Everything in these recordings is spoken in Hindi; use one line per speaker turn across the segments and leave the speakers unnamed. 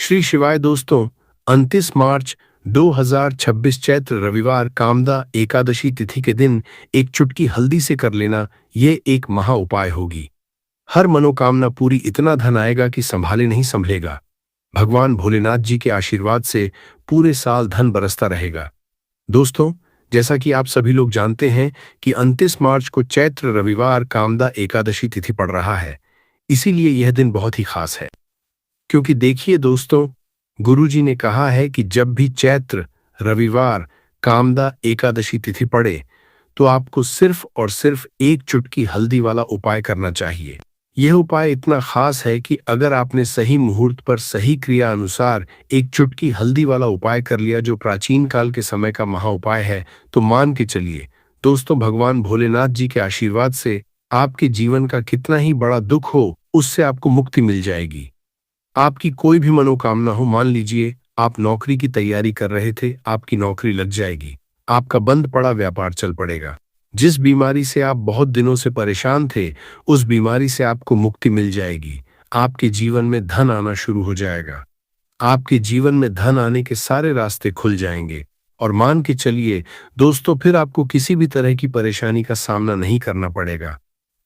श्री शिवाय दोस्तों, 29 मार्च 2026 चैत्र रविवार कामदा एकादशी तिथि के दिन एक चुटकी हल्दी से कर लेना ये एक महा उपाय होगी। हर मनोकामना पूरी, इतना धन आएगा कि संभाले नहीं संभलेगा। भगवान भोलेनाथ जी के आशीर्वाद से पूरे साल धन बरसता रहेगा। दोस्तों, जैसा कि आप सभी लोग जानते हैं कि 29 मार्च को चैत्र रविवार कामदा एकादशी तिथि पड़ रहा है, इसीलिए यह दिन बहुत ही खास है। क्योंकि देखिए दोस्तों, गुरुजी ने कहा है कि जब भी चैत्र रविवार कामदा एकादशी तिथि पड़े तो आपको सिर्फ और सिर्फ एक चुटकी हल्दी वाला उपाय करना चाहिए। यह उपाय इतना खास है कि अगर आपने सही मुहूर्त पर सही क्रिया अनुसार एक चुटकी हल्दी वाला उपाय कर लिया, जो प्राचीन काल के समय का महा उपाय है, तो मान के चलिए दोस्तों, भगवान भोलेनाथ जी के आशीर्वाद से आपके जीवन का कितना ही बड़ा दुख हो, उससे आपको मुक्ति मिल जाएगी। आपकी कोई भी मनोकामना हो, मान लीजिए आप नौकरी की तैयारी कर रहे थे, आपकी नौकरी लग जाएगी। आपका बंद पड़ा व्यापार चल पड़ेगा। जिस बीमारी से आप बहुत दिनों से परेशान थे, उस बीमारी से आपको मुक्ति मिल जाएगी। आपके जीवन में धन आना शुरू हो जाएगा। आपके जीवन में धन आने के सारे रास्ते खुल जाएंगे। और मान के चलिए दोस्तों, फिर आपको किसी भी तरह की परेशानी का सामना नहीं करना पड़ेगा।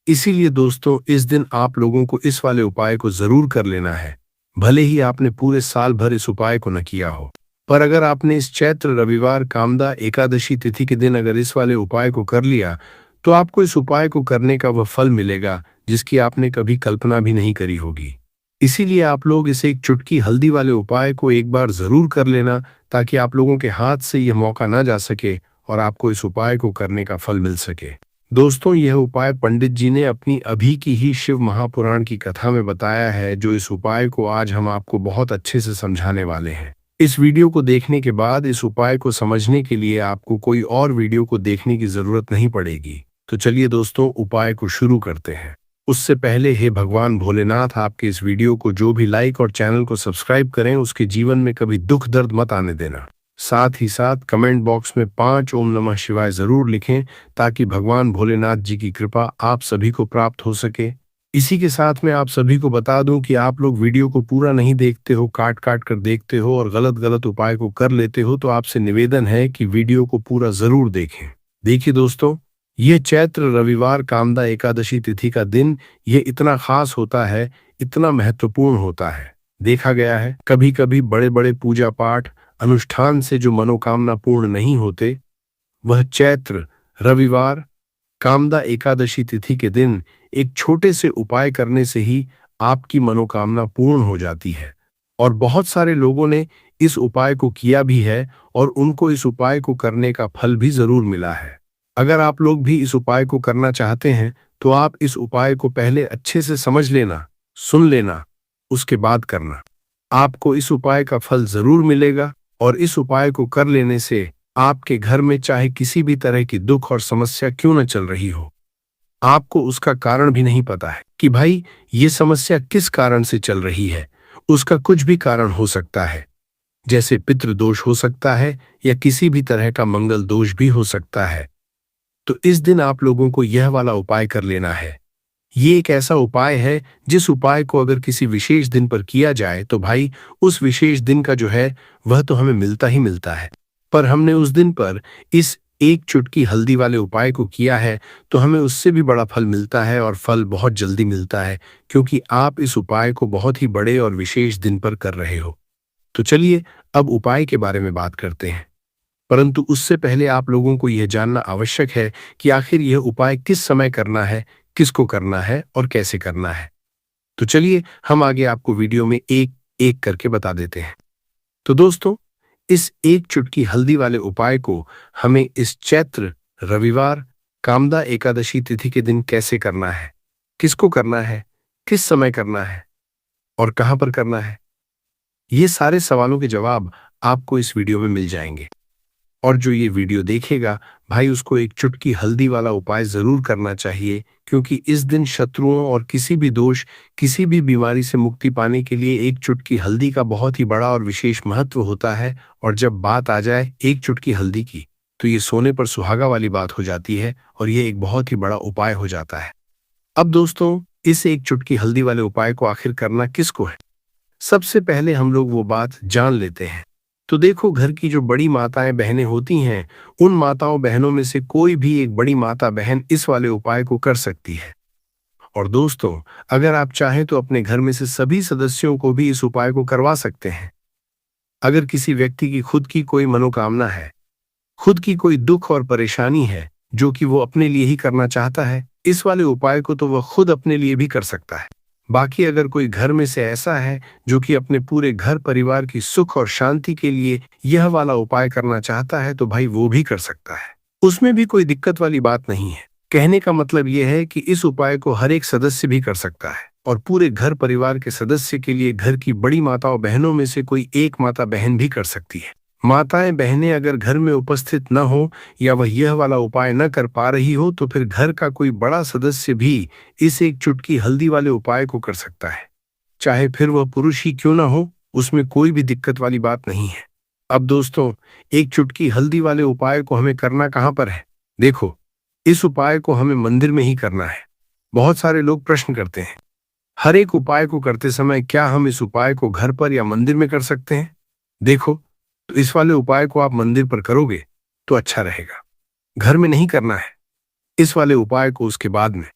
इसीलिए दोस्तों, इस दिन आप लोगों को इस वाले उपाय को जरूर कर लेना है। भले ही आपने पूरे साल भर इस उपाय को न किया हो, पर अगर आपने इस चैत्र रविवार कामदा एकादशी तिथि के दिन अगर इस वाले उपाय को कर लिया, तो आपको इस उपाय को करने का वह फल मिलेगा जिसकी आपने कभी कल्पना भी नहीं करी होगी। इसीलिए आप लोग इस एक चुटकी हल्दी वाले उपाय को एक बार जरूर कर लेना, ताकि आप लोगों के हाथ से यह मौका ना जा सके और आपको इस उपाय को करने का फल मिल सके। दोस्तों, यह उपाय पंडित जी ने अपनी अभी की ही शिव महापुराण की कथा में बताया है, जो इस उपाय को आज हम आपको बहुत अच्छे से समझाने वाले हैं। इस वीडियो को देखने के बाद इस उपाय को समझने के लिए आपको कोई और वीडियो को देखने की जरूरत नहीं पड़ेगी। तो चलिए दोस्तों, उपाय को शुरू करते हैं। उससे पहले हे भगवान भोलेनाथ, आपके इस वीडियो को जो भी लाइक और चैनल को सब्सक्राइब करें, उसके जीवन में कभी दुख दर्द मत आने देना। साथ ही साथ कमेंट बॉक्स में 5 ओम नमः शिवाय जरूर लिखें, ताकि भगवान भोलेनाथ जी की कृपा आप सभी को प्राप्त हो सके। इसी के साथ मैं आप सभी को बता दूं कि आप लोग वीडियो को पूरा नहीं देखते हो, काट काट कर देखते हो और गलत गलत उपाय को कर लेते हो, तो आपसे निवेदन है कि वीडियो को पूरा जरूर देखें। देखिए दोस्तों, यह चैत्र रविवार कामदा एकादशी तिथि का दिन यह इतना खास होता है, इतना महत्वपूर्ण होता है। देखा गया है कभी कभी बड़े बड़े पूजा पाठ अनुष्ठान से जो मनोकामना पूर्ण नहीं होते, वह चैत्र रविवार कामदा एकादशी तिथि के दिन एक छोटे से उपाय करने से ही आपकी मनोकामना पूर्ण हो जाती है। और बहुत सारे लोगों ने इस उपाय को किया भी है और उनको इस उपाय को करने का फल भी जरूर मिला है। अगर आप लोग भी इस उपाय को करना चाहते हैं, तो आप इस उपाय को पहले अच्छे से समझ लेना, सुन लेना, उसके बाद करना। आपको इस उपाय का फल जरूर मिलेगा। और इस उपाय को कर लेने से आपके घर में चाहे किसी भी तरह की दुख और समस्या क्यों न चल रही हो, आपको उसका कारण भी नहीं पता है कि भाई ये समस्या किस कारण से चल रही है। उसका कुछ भी कारण हो सकता है, जैसे पितृदोष हो सकता है या किसी भी तरह का मंगल दोष भी हो सकता है। तो इस दिन आप लोगों को यह वाला उपाय कर लेना है। ये एक ऐसा उपाय है जिस उपाय को अगर किसी विशेष दिन पर किया जाए, तो भाई उस विशेष दिन का जो है वह तो हमें मिलता ही मिलता है। पर हमने उस दिन पर इस एक चुटकी हल्दी वाले उपाय को किया है, तो हमें उससे भी बड़ा फल मिलता है और फल बहुत जल्दी मिलता है, क्योंकि आप इस उपाय को बहुत ही बड़े और विशेष दिन पर कर रहे हो। तो चलिए अब उपाय के बारे में बात करते हैं। परंतु उससे पहले आप लोगों को यह जानना आवश्यक है कि आखिर यह उपाय किस समय करना है, किसको करना है और कैसे करना है। तो चलिए हम आगे आपको वीडियो में एक एक करके बता देते हैं। तो दोस्तों, इस एक चुटकी हल्दी वाले उपाय को हमें इस चैत्र रविवार कामदा एकादशी तिथि के दिन कैसे करना है, किसको करना है, किस समय करना है और कहां पर करना है, ये सारे सवालों के जवाब आपको इस वीडियो में मिल जाएंगे। और जो ये वीडियो देखेगा भाई, उसको एक चुटकी हल्दी वाला उपाय जरूर करना चाहिए, क्योंकि इस दिन शत्रुओं और किसी भी दोष, किसी भी बीमारी से मुक्ति पाने के लिए एक चुटकी हल्दी का बहुत ही बड़ा और विशेष महत्व होता है। और जब बात आ जाए एक चुटकी हल्दी की, तो ये सोने पर सुहागा वाली बात हो जाती है और ये एक बहुत ही बड़ा उपाय हो जाता है। अब दोस्तों, इस एक चुटकी हल्दी वाले उपाय को आखिर करना किसको है? सबसे पहले हम लोग वो बात जान लेते हैं। तो देखो, घर की जो बड़ी माताएं बहनें होती हैं, उन माताओं बहनों में से कोई भी एक बड़ी माता बहन इस वाले उपाय को कर सकती है। और दोस्तों, अगर आप चाहें तो अपने घर में से सभी सदस्यों को भी इस उपाय को करवा सकते हैं। अगर किसी व्यक्ति की खुद की कोई मनोकामना है, खुद की कोई दुख और परेशानी है जो कि वो अपने लिए ही करना चाहता है, इस वाले उपाय को तो वह खुद अपने लिए भी कर सकता है। बाकी अगर कोई घर में से ऐसा है जो कि अपने पूरे घर परिवार की सुख और शांति के लिए यह वाला उपाय करना चाहता है, तो भाई वो भी कर सकता है। उसमें भी कोई दिक्कत वाली बात नहीं है। कहने का मतलब यह है कि इस उपाय को हर एक सदस्य भी कर सकता है और पूरे घर परिवार के सदस्य के लिए घर की बड़ी माताओं बहनों में से कोई एक माता बहन भी कर सकती है। माताएं बहनें अगर घर में उपस्थित न हो या वह यह वाला उपाय न कर पा रही हो, तो फिर घर का कोई बड़ा सदस्य भी इस एक चुटकी हल्दी वाले उपाय को कर सकता है। चाहे फिर वह पुरुष ही क्यों ना हो, उसमें कोई भी दिक्कत वाली बात नहीं है। अब दोस्तों, एक चुटकी हल्दी वाले उपाय को हमें करना कहाँ पर है? देखो, इस उपाय को हमें मंदिर में ही करना है। बहुत सारे लोग प्रश्न करते हैं, हर एक उपाय को करते समय क्या हम इस उपाय को घर पर या मंदिर में कर सकते हैं? देखो, तो इस वाले उपाय को आप मंदिर पर करोगे तो अच्छा रहेगा, घर में नहीं करना है इस वाले उपाय को उसके बाद में।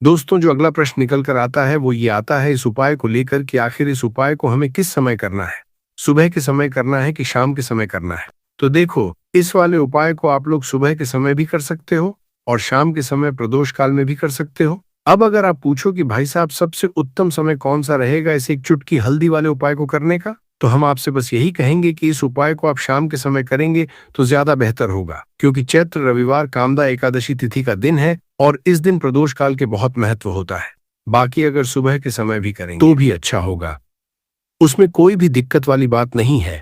दोस्तों, जो अगला प्रश्न निकल कर आता है वो ये आता है इस उपाय को लेकर कि आखिर इस उपाय को हमें किस समय करना है, सुबह के समय करना है कि शाम के समय करना है? तो देखो, इस वाले उपाय को आप लोग सुबह के समय भी कर सकते हो और शाम के समय प्रदोष काल में भी कर सकते हो। अब अगर आप पूछो कि भाई साहब सबसे उत्तम समय कौन सा रहेगा इस एक चुटकी हल्दी वाले उपाय को करने का, तो हम आपसे बस यही कहेंगे कि इस उपाय को आप शाम के समय करेंगे तो ज्यादा बेहतर होगा, क्योंकि चैत्र रविवार कामदा एकादशी तिथि का दिन है और इस दिन प्रदोष काल के बहुत महत्व होता है। बाकी अगर सुबह के समय भी करेंगे तो भी अच्छा होगा, उसमें कोई भी दिक्कत वाली बात नहीं है।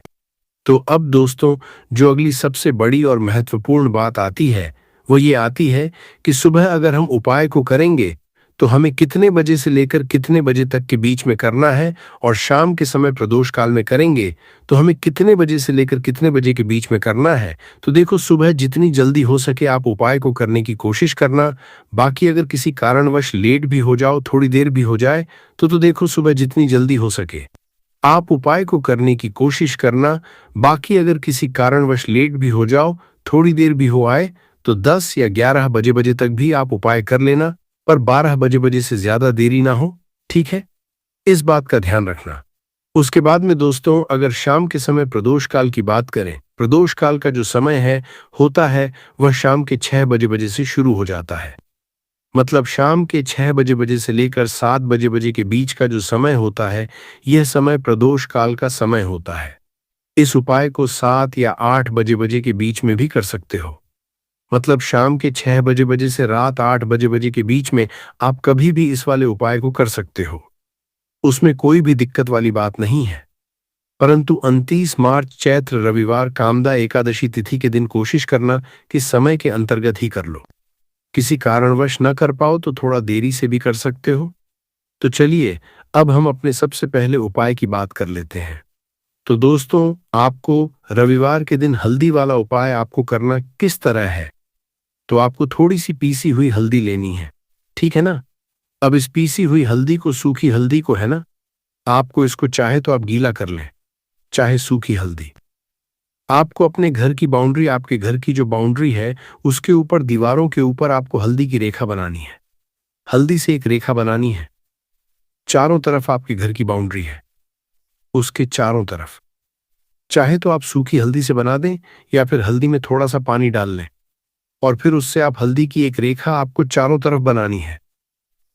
तो अब दोस्तों, जो अगली सबसे बड़ी और महत्वपूर्ण बात आती है वो ये आती है कि सुबह अगर हम उपाय को करेंगे तो हमें कितने बजे से लेकर कितने बजे तक के बीच में करना है, और शाम के समय प्रदोष काल में करेंगे तो हमें कितने बजे से लेकर कितने बजे के बीच में करना है। तो देखो, सुबह जितनी जल्दी हो सके आप उपाय को करने की कोशिश करना। बाकी अगर किसी कारणवश लेट भी हो जाओ, थोड़ी देर भी हो जाए, तो देखो सुबह जितनी जल्दी हो सके आप उपाय को करने की कोशिश करना। बाकी अगर किसी कारणवश लेट भी हो जाओ, थोड़ी देर भी हो आए, तो 10 या 11 बजे तक भी आप उपाय कर लेना, पर 12 बजे से ज्यादा देरी ना हो, ठीक है? इस बात का ध्यान रखना। उसके बाद में दोस्तों, अगर शाम के समय प्रदोष काल की बात करें, प्रदोष काल का जो समय है होता है वह शाम के 6 बजे से शुरू हो जाता है। मतलब शाम के 6 बजे से लेकर 7 बजे के बीच का जो समय होता है, यह समय प्रदोष काल का समय होता है। इस उपाय को 7 या 8 बजे के बीच में भी कर सकते हो। मतलब शाम के 6 बजे से रात 8 बजे के बीच में आप कभी भी इस वाले उपाय को कर सकते हो, उसमें कोई भी दिक्कत वाली बात नहीं है। परंतु 29 मार्च चैत्र रविवार कामदा एकादशी तिथि के दिन कोशिश करना कि समय के अंतर्गत ही कर लो। किसी कारणवश न कर पाओ तो थोड़ा देरी से भी कर सकते हो। तो चलिए, अब हम अपने सबसे पहले उपाय की बात कर लेते हैं। तो दोस्तों, आपको रविवार के दिन हल्दी वाला उपाय आपको करना किस तरह है? तो आपको थोड़ी सी पीसी हुई हल्दी लेनी है, ठीक है ना? अब इस पीसी हुई हल्दी को, सूखी हल्दी को है ना, आपको इसको चाहे तो आप गीला कर लें, चाहे सूखी हल्दी। आपको अपने घर की बाउंड्री, आपके घर की जो बाउंड्री है उसके ऊपर, दीवारों के ऊपर आपको हल्दी की रेखा बनानी है। हल्दी से एक रेखा बनानी है, चारों तरफ आपके घर की बाउंड्री है, उसके चारों तरफ। चाहे तो आप सूखी हल्दी से बना दें या फिर हल्दी में थोड़ा सा पानी डाल लें और फिर उससे आप हल्दी की एक रेखा आपको चारों तरफ बनानी है।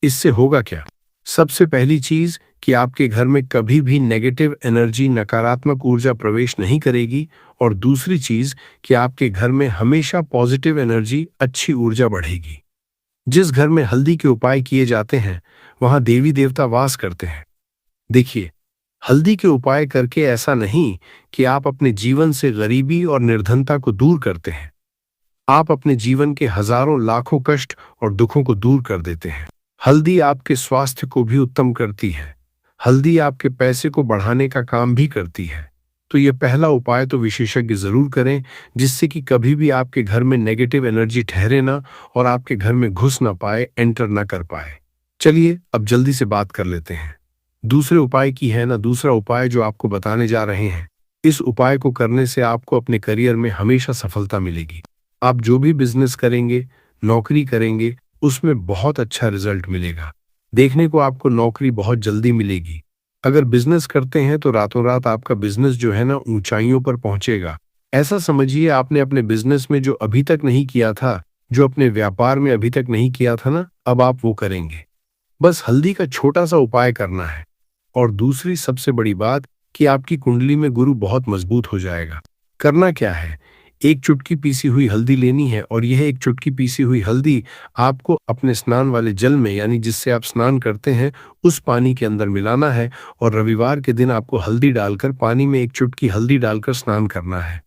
इससे होगा क्या? सबसे पहली चीज कि आपके घर में कभी भी नेगेटिव एनर्जी, नकारात्मक ऊर्जा प्रवेश नहीं करेगी, और दूसरी चीज कि आपके घर में हमेशा पॉजिटिव एनर्जी, अच्छी ऊर्जा बढ़ेगी। जिस घर में हल्दी के उपाय किए जाते हैं वहां देवी देवता वास करते हैं। देखिए, हल्दी के उपाय करके ऐसा नहीं कि आप अपने जीवन से गरीबी और निर्धनता को दूर करते हैं, आप अपने जीवन के हजारों लाखों कष्ट और दुखों को दूर कर देते हैं। हल्दी आपके स्वास्थ्य को भी उत्तम करती है, हल्दी आपके पैसे को बढ़ाने का काम भी करती है। तो यह पहला उपाय तो विशेषज्ञ जरूर करें, जिससे कि कभी भी आपके घर में नेगेटिव एनर्जी ठहरे ना और आपके घर में घुस ना पाए, एंटर ना कर पाए। चलिए अब जल्दी से बात कर लेते हैं। दूसरे उपाय की है ना, दूसरा उपाय जो आपको बताने जा रहे हैं, इस उपाय को करने से आपको अपने करियर में हमेशा सफलता मिलेगी। आप जो भी बिजनेस करेंगे, नौकरी करेंगे, उसमें बहुत अच्छा रिजल्ट मिलेगा। देखने को आपको नौकरी बहुत जल्दी मिलेगी। अगर बिजनेस करते हैं तो रातों रात आपका बिजनेस जो है ना ऊंचाइयों पर पहुंचेगा। ऐसा समझिए आपने अपने बिजनेस में जो अभी तक नहीं किया था, जो अपने व्यापार में अभी तक नहीं किया था ना, अब आप वो करेंगे। बस हल्दी का छोटा सा उपाय करना है। और दूसरी सबसे बड़ी बात कि आपकी कुंडली में गुरु बहुत मजबूत हो जाएगा। करना क्या है, एक चुटकी पीसी हुई हल्दी लेनी है और यह एक चुटकी पीसी हुई हल्दी आपको अपने स्नान वाले जल में, यानी जिससे आप स्नान करते हैं, उस पानी के अंदर मिलाना है। और रविवार के दिन आपको हल्दी डालकर, पानी में एक चुटकी हल्दी डालकर स्नान करना है।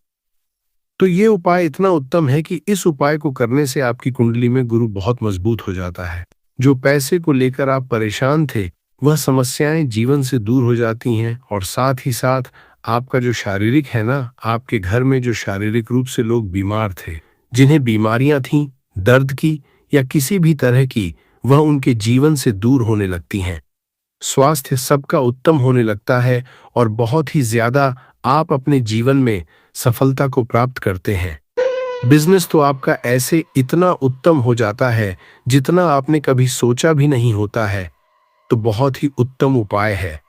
तो ये उपाय इतना उत्तम है कि इस उपाय को करने से आपकी कुंडली में गुरु बहुत मजबूत हो जाता है। जो पैसे को लेकर आप परेशान थे, वह समस्याएं जीवन से दूर हो जाती हैं। और साथ ही साथ आपका जो शारीरिक है ना, आपके घर में जो शारीरिक रूप से लोग बीमार थे, जिन्हें बीमारियां थीं, दर्द की या किसी भी तरह की, वह उनके जीवन से दूर होने लगती हैं। स्वास्थ्य सबका उत्तम होने लगता है और बहुत ही ज्यादा आप अपने जीवन में सफलता को प्राप्त करते हैं। बिजनेस तो आपका ऐसे इतना उत्तम हो जाता है जितना आपने कभी सोचा भी नहीं होता है। तो बहुत ही उत्तम उपाय है।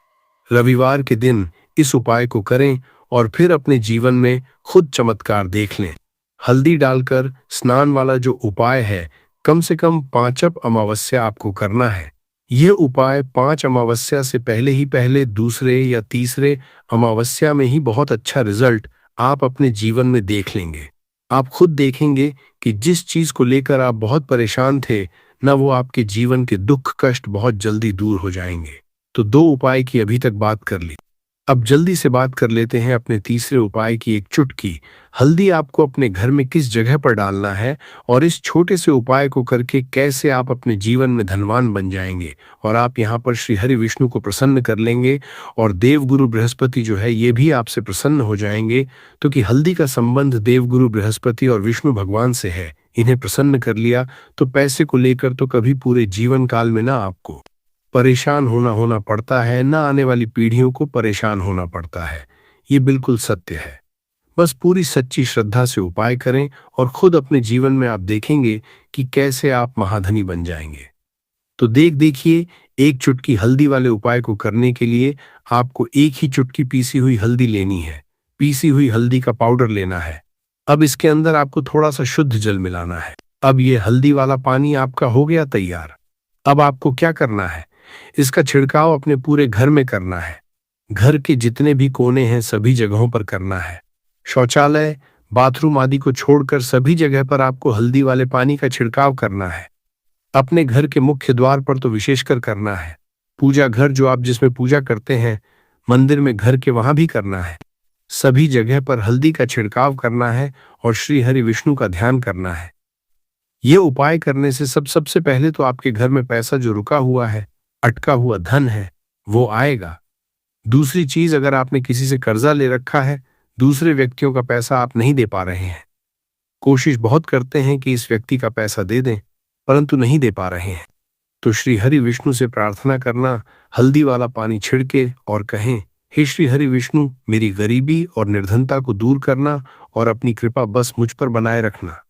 रविवार के दिन इस उपाय को करें और फिर अपने जीवन में खुद चमत्कार देख लें। हल्दी डालकर स्नान वाला जो उपाय है, कम से कम 5 अमावस्या आपको करना है। यह उपाय 5 अमावस्या से पहले ही पहले दूसरे या तीसरे अमावस्या में ही बहुत अच्छा रिजल्ट आप अपने जीवन में देख लेंगे। आप खुद देखेंगे कि जिस चीज को लेकर आप बहुत परेशान थे ना, वो आपके जीवन के दुख कष्ट बहुत जल्दी दूर हो जाएंगे। तो 2 उपाय की अभी तक बात कर ली। अब जल्दी से बात कर लेते हैं अपने तीसरे उपाय की। एक चुटकी हल्दी आपको अपने घर में किस जगह पर डालना है और इस छोटे से उपाय को करके कैसे आप अपने जीवन में धनवान बन जाएंगे। और आप यहाँ पर श्री हरि विष्णु को प्रसन्न कर लेंगे और देवगुरु बृहस्पति जो है ये भी आपसे प्रसन्न हो जाएंगे। तो कि हल्दी का संबंध देवगुरु बृहस्पति और विष्णु भगवान से है। इन्हें प्रसन्न कर लिया तो पैसे को लेकर तो कभी पूरे जीवन काल में ना आपको परेशान होना पड़ता है, ना आने वाली पीढ़ियों को परेशान होना पड़ता है। ये बिल्कुल सत्य है। बस पूरी सच्ची श्रद्धा से उपाय करें और खुद अपने जीवन में आप देखेंगे कि कैसे आप महाधनी बन जाएंगे। तो देखिए, एक चुटकी हल्दी वाले उपाय को करने के लिए आपको एक ही चुटकी पीसी हुई हल्दी लेनी है। पीसी हुई हल्दी का पाउडर लेना है। अब इसके अंदर आपको थोड़ा सा शुद्ध जल मिलाना है। अब ये हल्दी वाला पानी आपका हो गया तैयार। अब आपको क्या करना है, इसका छिड़काव अपने पूरे घर में करना है। घर के जितने भी कोने हैं सभी जगहों पर करना है। शौचालय, बाथरूम आदि को छोड़कर सभी जगह पर आपको हल्दी वाले पानी का छिड़काव करना है। अपने घर के मुख्य द्वार पर तो विशेषकर करना है। पूजा घर जो आप जिसमें पूजा करते हैं, मंदिर में घर के वहां भी करना है। सभी जगह पर हल्दी का छिड़काव करना है और श्री हरि विष्णु का ध्यान करना है। ये उपाय करने से सबसे पहले तो आपके घर में पैसा जो रुका हुआ है, अटका हुआ धन है, वो आएगा। दूसरी चीज, अगर आपने किसी से कर्जा ले रखा है, दूसरे व्यक्तियों का पैसा आप नहीं दे पा रहे हैं, कोशिश बहुत करते हैं कि इस व्यक्ति का पैसा दे दें, परंतु नहीं दे पा रहे हैं, तो श्री हरि विष्णु से प्रार्थना करना, हल्दी वाला पानी छिड़के और कहें, हे श्री हरि विष्णु, मेरी गरीबी और निर्धनता को दूर करना और अपनी कृपा बस मुझ पर बनाए रखना।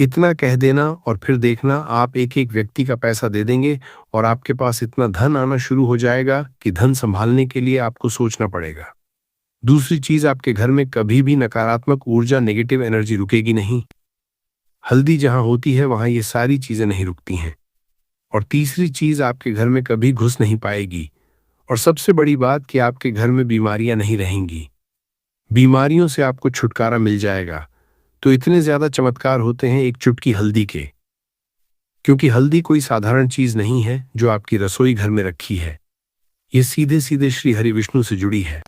इतना कह देना और फिर देखना आप एक एक व्यक्ति का पैसा दे देंगे और आपके पास इतना धन आना शुरू हो जाएगा कि धन संभालने के लिए आपको सोचना पड़ेगा। दूसरी चीज, आपके घर में कभी भी नकारात्मक ऊर्जा, नेगेटिव एनर्जी रुकेगी नहीं। हल्दी जहां होती है वहां ये सारी चीजें नहीं रुकती हैं। और तीसरी चीज, आपके घर में कभी घुस नहीं पाएगी। और सबसे बड़ी बात कि आपके घर में बीमारियां नहीं रहेंगी। बीमारियों से आपको छुटकारा मिल जाएगा। तो इतने ज्यादा चमत्कार होते हैं एक चुटकी हल्दी के, क्योंकि हल्दी कोई साधारण चीज नहीं है जो आपकी रसोई घर में रखी है। ये सीधे सीधे श्री हरि विष्णु से जुड़ी है।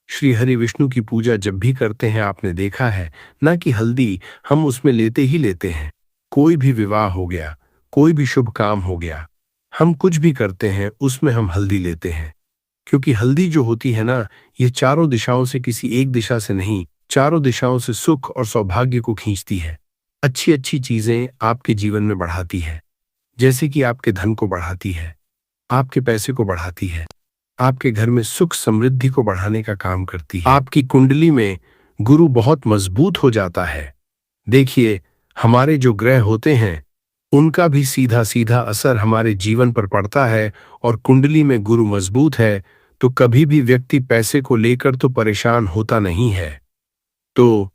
श्री हरि विष्णु की पूजा जब भी करते हैं, आपने देखा है ना कि हल्दी हम उसमें लेते ही लेते हैं। कोई भी विवाह हो गया, कोई भी शुभ काम हो गया, हम कुछ भी करते हैं उसमें हम हल्दी लेते हैं। क्योंकि हल्दी जो होती है ना, ये चारों दिशाओं से, किसी एक दिशा से नहीं, चारों दिशाओं से सुख और सौभाग्य को खींचती है। अच्छी अच्छी चीजें आपके जीवन में बढ़ाती है, जैसे कि आपके धन को बढ़ाती है, आपके पैसे को बढ़ाती है। आपके घर में सुख समृद्धि को बढ़ाने का काम करती है। आपकी कुंडली में गुरु बहुत मजबूत हो जाता है। देखिए, हमारे जो ग्रह होते हैं उनका भी सीधा सीधा असर हमारे जीवन पर पड़ता है, और कुंडली में गुरु मजबूत है तो कभी भी व्यक्ति पैसे को लेकर तो परेशान होता नहीं है। तो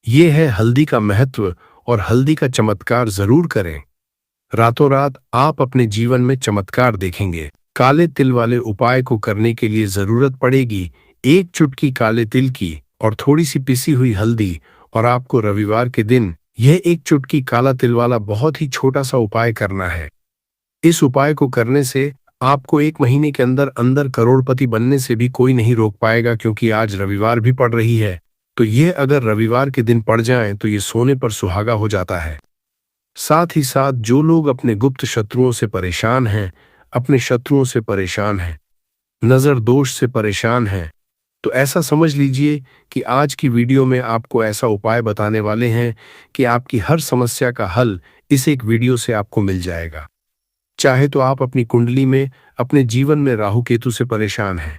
ये है हल्दी का महत्व, और हल्दी का चमत्कार जरूर करें। रातों रात आप अपने जीवन में चमत्कार देखेंगे। काले तिल वाले उपाय को करने के लिए जरूरत पड़ेगी एक चुटकी काले तिल की और थोड़ी सी पिसी हुई हल्दी, और आपको रविवार के दिन यह एक चुटकी काला तिल वाला बहुत ही छोटा सा उपाय करना है। इस उपाय को करने से आपको 1 महीने के अंदर अंदर करोड़पति बनने से भी कोई नहीं रोक पाएगा, क्योंकि आज रविवार भी पड़ रही है। तो यह अगर रविवार के दिन पड़ जाए तो ये सोने पर सुहागा हो जाता है। साथ ही साथ जो लोग अपने गुप्त शत्रुओं से परेशान हैं, अपने शत्रुओं से परेशान हैं, नजर दोष से परेशान हैं, तो ऐसा समझ लीजिए कि आज की वीडियो में आपको ऐसा उपाय बताने वाले हैं कि आपकी हर समस्या का हल इस एक वीडियो से आपको मिल जाएगा। चाहे तो आप अपनी कुंडली में, अपने जीवन में राहु केतु से परेशान हैं,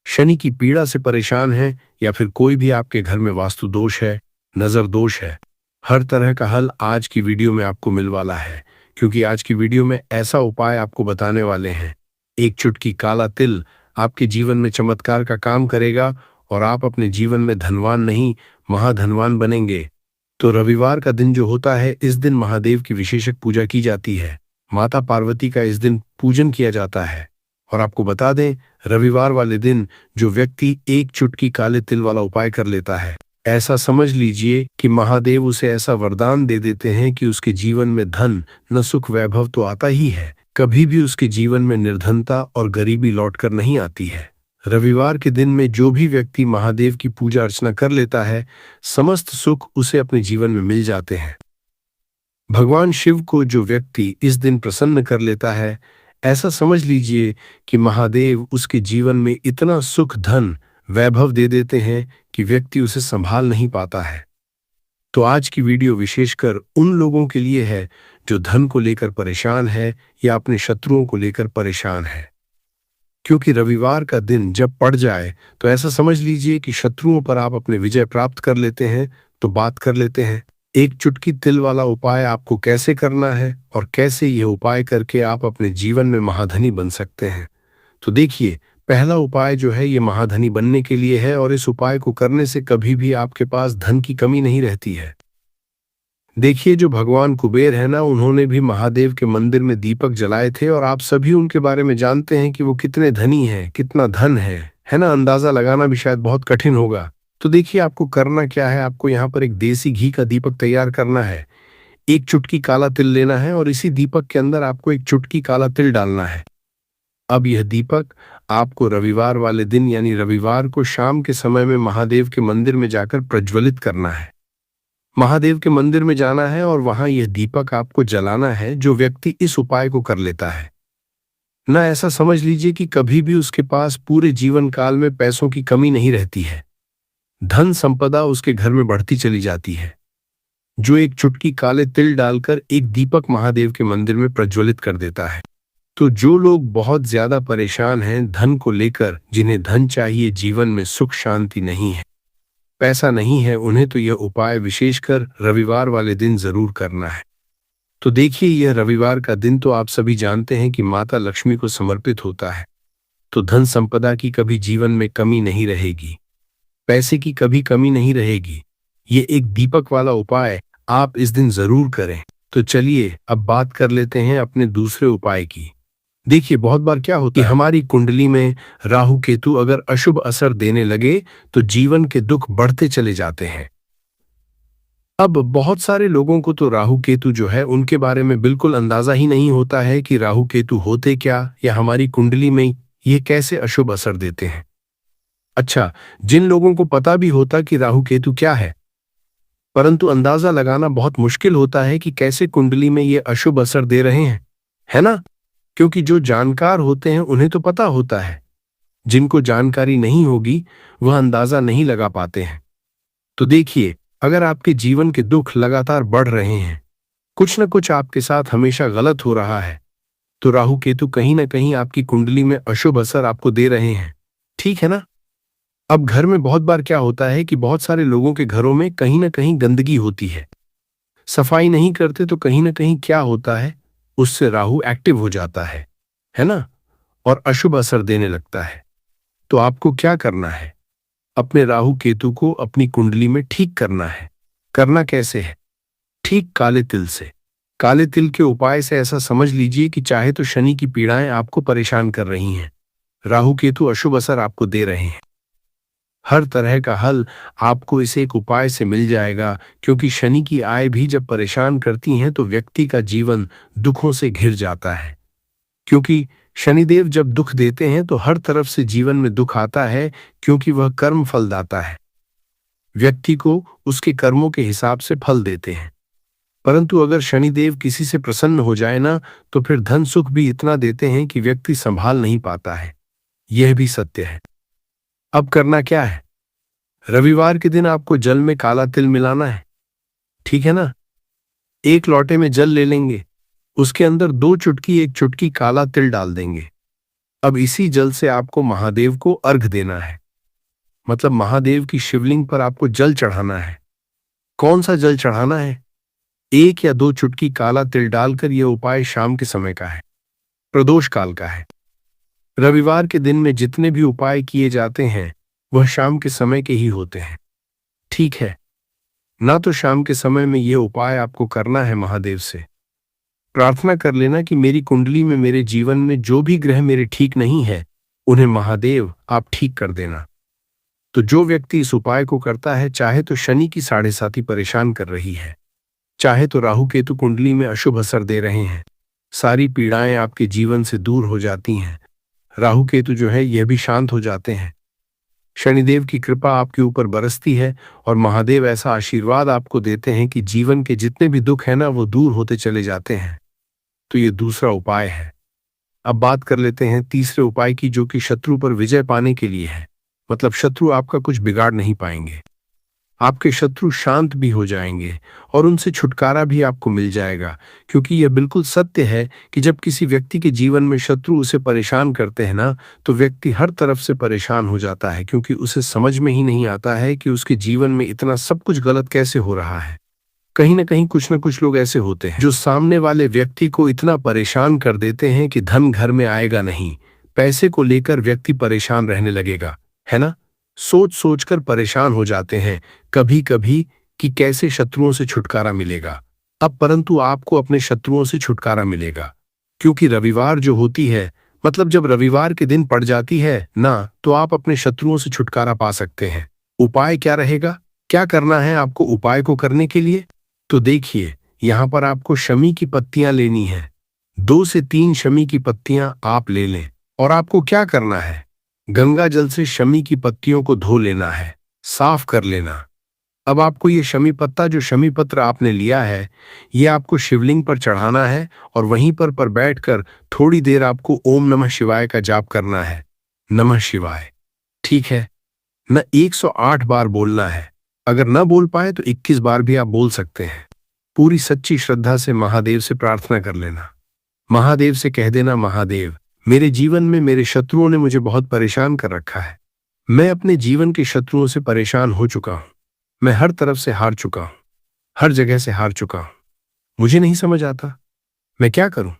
शनि की पीड़ा से परेशान हैं, या फिर कोई भी आपके घर में वास्तु दोष है, नजर दोष है, हर तरह का हल आज की वीडियो में आपको मिल वाला है। क्योंकि आज की वीडियो में ऐसा उपाय आपको बताने वाले हैं, एक चुटकी काला तिल आपके जीवन में चमत्कार का काम करेगा, और आप अपने जीवन में धनवान नहीं महाधनवान बनेंगे। तो रविवार का दिन जो होता है, इस दिन महादेव की विशेषक पूजा की जाती है, माता पार्वती का इस दिन पूजन किया जाता है। और आपको बता दें, रविवार वाले दिन जो व्यक्ति एक चुटकी काले तिल वाला उपाय कर लेता है, ऐसा समझ लीजिए कि महादेव उसे ऐसा वरदान दे देते हैं कि उसके जीवन में धन न सुख वैभव तो आता ही है, कभी भी उसके जीवन में निर्धनता और गरीबी लौटकर नहीं आती है। रविवार के दिन में जो भी व्यक्ति महादेव की पूजा अर्चना कर लेता है, समस्त सुख उसे अपने जीवन में मिल जाते हैं। भगवान शिव को जो व्यक्ति इस दिन प्रसन्न कर लेता है, ऐसा समझ लीजिए कि महादेव उसके जीवन में इतना सुख धन वैभव दे देते हैं कि व्यक्ति उसे संभाल नहीं पाता है। तो आज की वीडियो विशेषकर उन लोगों के लिए है जो धन को लेकर परेशान है या अपने शत्रुओं को लेकर परेशान है। क्योंकि रविवार का दिन जब पड़ जाए तो ऐसा समझ लीजिए कि शत्रुओं पर आप अपने विजय प्राप्त कर लेते हैं। तो बात कर लेते हैं एक चुटकी तिल वाला उपाय आपको कैसे करना है, और कैसे यह उपाय करके आप अपने जीवन में महाधनी बन सकते हैं। तो देखिए, पहला उपाय जो है ये महाधनी बनने के लिए है, और इस उपाय को करने से कभी भी आपके पास धन की कमी नहीं रहती है। देखिए, जो भगवान कुबेर है ना, उन्होंने भी महादेव के मंदिर में दीपक जलाए थे, और आप सभी उनके बारे में जानते हैं कि वो कितने धनी हैं, कितना धन है ना। अंदाजा लगाना भी शायद बहुत कठिन होगा। तो देखिए, आपको करना क्या है, आपको यहाँ पर एक देसी घी का दीपक तैयार करना है, एक चुटकी काला तिल लेना है, और इसी दीपक के अंदर आपको एक चुटकी काला तिल डालना है। अब यह दीपक आपको रविवार वाले दिन यानी रविवार को शाम के समय में महादेव के मंदिर में जाकर प्रज्वलित करना है। महादेव के मंदिर में जाना है और वहां यह दीपक आपको जलाना है। जो व्यक्ति इस उपाय को कर लेता है ना, ऐसा समझ लीजिए कि कभी भी उसके पास पूरे जीवन काल में पैसों की कमी नहीं रहती है, धन संपदा उसके घर में बढ़ती चली जाती है। जो एक चुटकी काले तिल डालकर एक दीपक महादेव के मंदिर में प्रज्वलित कर देता है। तो जो लोग बहुत ज्यादा परेशान हैं धन को लेकर, जिन्हें धन चाहिए, जीवन में सुख शांति नहीं है, पैसा नहीं है, उन्हें तो यह उपाय विशेषकर रविवार वाले दिन जरूर करना है। तो देखिए, यह रविवार का दिन तो आप सभी जानते हैं कि माता लक्ष्मी को समर्पित होता है। तो धन संपदा की कभी जीवन में कमी नहीं रहेगी, पैसे की कभी कमी नहीं रहेगी। ये एक दीपक वाला उपाय आप इस दिन जरूर करें। तो चलिए अब बात कर लेते हैं अपने दूसरे उपाय की। देखिए, बहुत बार क्या होता है, हमारी कुंडली में राहु केतु अगर अशुभ असर देने लगे तो जीवन के दुख बढ़ते चले जाते हैं। अब बहुत सारे लोगों को तो राहु केतु जो है उनके बारे में बिल्कुल अंदाजा ही नहीं होता है कि राहु केतु होते क्या, या हमारी कुंडली में ये कैसे अशुभ असर देते हैं। अच्छा, जिन लोगों को पता भी होता कि राहु केतु क्या है, परंतु अंदाजा लगाना बहुत मुश्किल होता है कि कैसे कुंडली में ये अशुभ असर दे रहे हैं, है ना। क्योंकि जो जानकार होते हैं उन्हें तो पता होता है, जिनको जानकारी नहीं होगी वह अंदाजा नहीं लगा पाते हैं। तो देखिए, अगर आपके जीवन के दुख लगातार बढ़ रहे हैं, कुछ न कुछ आपके साथ हमेशा गलत हो रहा है, तो राहु केतु कहीं ना कहीं आपकी कुंडली में अशुभ असर आपको दे रहे हैं। ठीक है ना? अब घर में बहुत बार क्या होता है कि बहुत सारे लोगों के घरों में कहीं ना कहीं गंदगी होती है, सफाई नहीं करते, तो कहीं ना कहीं क्या होता है, उससे राहु एक्टिव हो जाता है ना, और अशुभ असर देने लगता है। तो आपको क्या करना है? अपने राहु केतु को अपनी कुंडली में ठीक करना है। करना कैसे है? ठीक काले तिल से। काले तिल के उपाय से ऐसा समझ लीजिए कि चाहे तो शनि की पीड़ाएं आपको परेशान कर रही हैं, राहु केतु अशुभ असर आपको दे रहे हैं, हर तरह का हल आपको इस एक उपाय से मिल जाएगा। क्योंकि शनि की आय भी जब परेशान करती हैं तो व्यक्ति का जीवन दुखों से घिर जाता है। क्योंकि शनिदेव जब दुख देते हैं तो हर तरफ से जीवन में दुख आता है, क्योंकि वह कर्म फलदाता है, व्यक्ति को उसके कर्मों के हिसाब से फल देते हैं। परंतु अगर शनिदेव किसी से प्रसन्न हो जाए ना, तो फिर धन सुख भी इतना देते हैं कि व्यक्ति संभाल नहीं पाता है। यह भी सत्य है। अब करना क्या है? रविवार के दिन आपको जल में काला तिल मिलाना है। ठीक है ना? एक लोटे में जल ले लेंगे, उसके अंदर 2 चुटकी 1 चुटकी काला तिल डाल देंगे। अब इसी जल से आपको महादेव को अर्घ देना है, मतलब महादेव की शिवलिंग पर आपको जल चढ़ाना है। कौन सा जल चढ़ाना है? 1 या 2 चुटकी काला तिल डालकर। यह उपाय शाम के समय का है, प्रदोष काल का है। रविवार के दिन में जितने भी उपाय किए जाते हैं वह शाम के समय के ही होते हैं। ठीक है ना? तो शाम के समय में यह उपाय आपको करना है। महादेव से प्रार्थना कर लेना कि मेरी कुंडली में, मेरे जीवन में जो भी ग्रह मेरे ठीक नहीं है, उन्हें महादेव आप ठीक कर देना। तो जो व्यक्ति इस उपाय को करता है, चाहे तो शनि की 7.5 परेशान कर रही है, चाहे तो राहु केतु कुंडली में अशुभ असर दे रहे हैं, सारी पीड़ाएं आपके जीवन से दूर हो जाती हैं। राहु केतु जो है यह भी शांत हो जाते हैं। शनिदेव की कृपा आपके ऊपर बरसती है और महादेव ऐसा आशीर्वाद आपको देते हैं कि जीवन के जितने भी दुख है ना, वो दूर होते चले जाते हैं। तो ये दूसरा उपाय है। अब बात कर लेते हैं तीसरे उपाय की, जो कि शत्रु पर विजय पाने के लिए है। मतलब शत्रु आपका कुछ बिगाड़ नहीं पाएंगे, आपके शत्रु शांत भी हो जाएंगे और उनसे छुटकारा भी आपको मिल जाएगा। क्योंकि यह बिल्कुल सत्य है कि जब किसी व्यक्ति के जीवन में शत्रु उसे परेशान करते हैं ना, तो व्यक्ति हर तरफ से परेशान हो जाता है, क्योंकि उसे समझ में ही नहीं आता है कि उसके जीवन में इतना सब कुछ गलत कैसे हो रहा है। कहीं ना कहीं कुछ ना कुछ लोग ऐसे होते हैं जो सामने वाले व्यक्ति को इतना परेशान कर देते हैं कि धन घर में आएगा नहीं, पैसे को लेकर व्यक्ति परेशान रहने लगेगा, है ना? सोच सोच कर परेशान हो जाते हैं कभी कभी कि कैसे शत्रुओं से छुटकारा मिलेगा। अब परंतु आपको अपने शत्रुओं से छुटकारा मिलेगा, क्योंकि रविवार जो होती है, मतलब जब रविवार के दिन पड़ जाती है ना, तो आप अपने शत्रुओं से छुटकारा पा सकते हैं। उपाय क्या रहेगा? क्या करना है आपको उपाय को करने के लिए? तो देखिए, यहाँ पर आपको शमी की पत्तियां लेनी है। 2 से 3 शमी की पत्तियां आप ले लें और आपको क्या करना है? गंगा जल से शमी की पत्तियों को धो लेना है, साफ कर लेना। अब आपको ये शमी पत्ता, जो शमी पत्र आपने लिया है, ये आपको शिवलिंग पर चढ़ाना है और वहीं पर बैठकर थोड़ी देर आपको ओम नमः शिवाय का जाप करना है। नमः शिवाय, ठीक है न? 108 बार बोलना है। अगर न बोल पाए तो 21 बार भी आप बोल सकते हैं। पूरी सच्ची श्रद्धा से महादेव से प्रार्थना कर लेना। महादेव से कह देना, महादेव, मेरे जीवन में मेरे शत्रुओं ने मुझे बहुत परेशान कर रखा है। मैं अपने जीवन के शत्रुओं से परेशान हो चुका हूं। मैं हर तरफ से हार चुका हूं, हर जगह से हार चुका हूं। मुझे नहीं समझ आता मैं क्या करूं।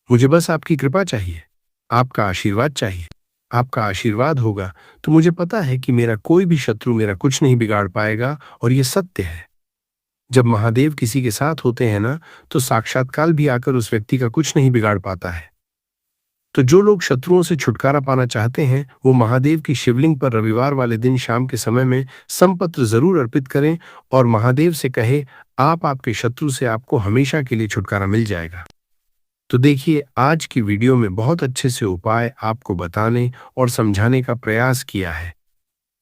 मुझे बस आपकी कृपा चाहिए, आपका आशीर्वाद चाहिए। आपका आशीर्वाद होगा तो मुझे पता है कि मेरा कोई भी शत्रु मेरा कुछ नहीं बिगाड़ पाएगा। और ये सत्य है, जब महादेव किसी के साथ होते हैं ना, तो साक्षात्कार भी आकर उस व्यक्ति का कुछ नहीं बिगाड़ पाता है। तो जो लोग शत्रुओं से छुटकारा पाना चाहते हैं, वो महादेव की शिवलिंग पर रविवार वाले दिन शाम के समय में संपत्र जरूर अर्पित करें और महादेव से कहे, आपके शत्रु से आपको हमेशा के लिए छुटकारा मिल जाएगा। तो देखिए, आज की वीडियो में बहुत अच्छे से उपाय आपको बताने और समझाने का प्रयास किया है।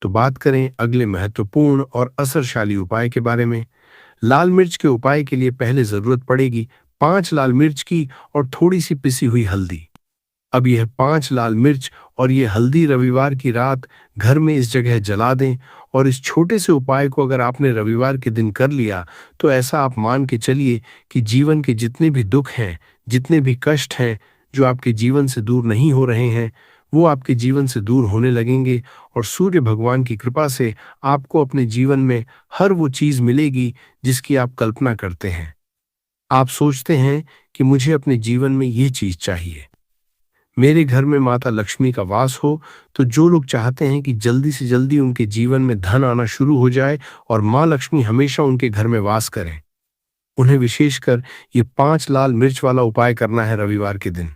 तो बात करें अगले महत्वपूर्ण और असरशाली उपाय के बारे में। लाल मिर्च के उपाय के लिए पहले जरूरत पड़ेगी 5 लाल मिर्च की और थोड़ी सी पिसी हुई हल्दी। अब यह 5 लाल मिर्च और ये हल्दी रविवार की रात घर में इस जगह जला दें। और इस छोटे से उपाय को अगर आपने रविवार के दिन कर लिया, तो ऐसा आप मान के चलिए कि जीवन के जितने भी दुख हैं, जितने भी कष्ट हैं, जो आपके जीवन से दूर नहीं हो रहे हैं, वो आपके जीवन से दूर होने लगेंगे और सूर्य भगवान की कृपा से आपको अपने जीवन में हर वो चीज मिलेगी जिसकी आप कल्पना करते हैं। आप सोचते हैं कि मुझे अपने जीवन में ये चीज चाहिए, मेरे घर में माता लक्ष्मी का वास हो। तो जो लोग चाहते हैं कि जल्दी से जल्दी उनके जीवन में धन आना शुरू हो जाए और माँ लक्ष्मी हमेशा उनके घर में वास करें, उन्हें विशेषकर ये 5 लाल मिर्च वाला उपाय करना है रविवार के दिन।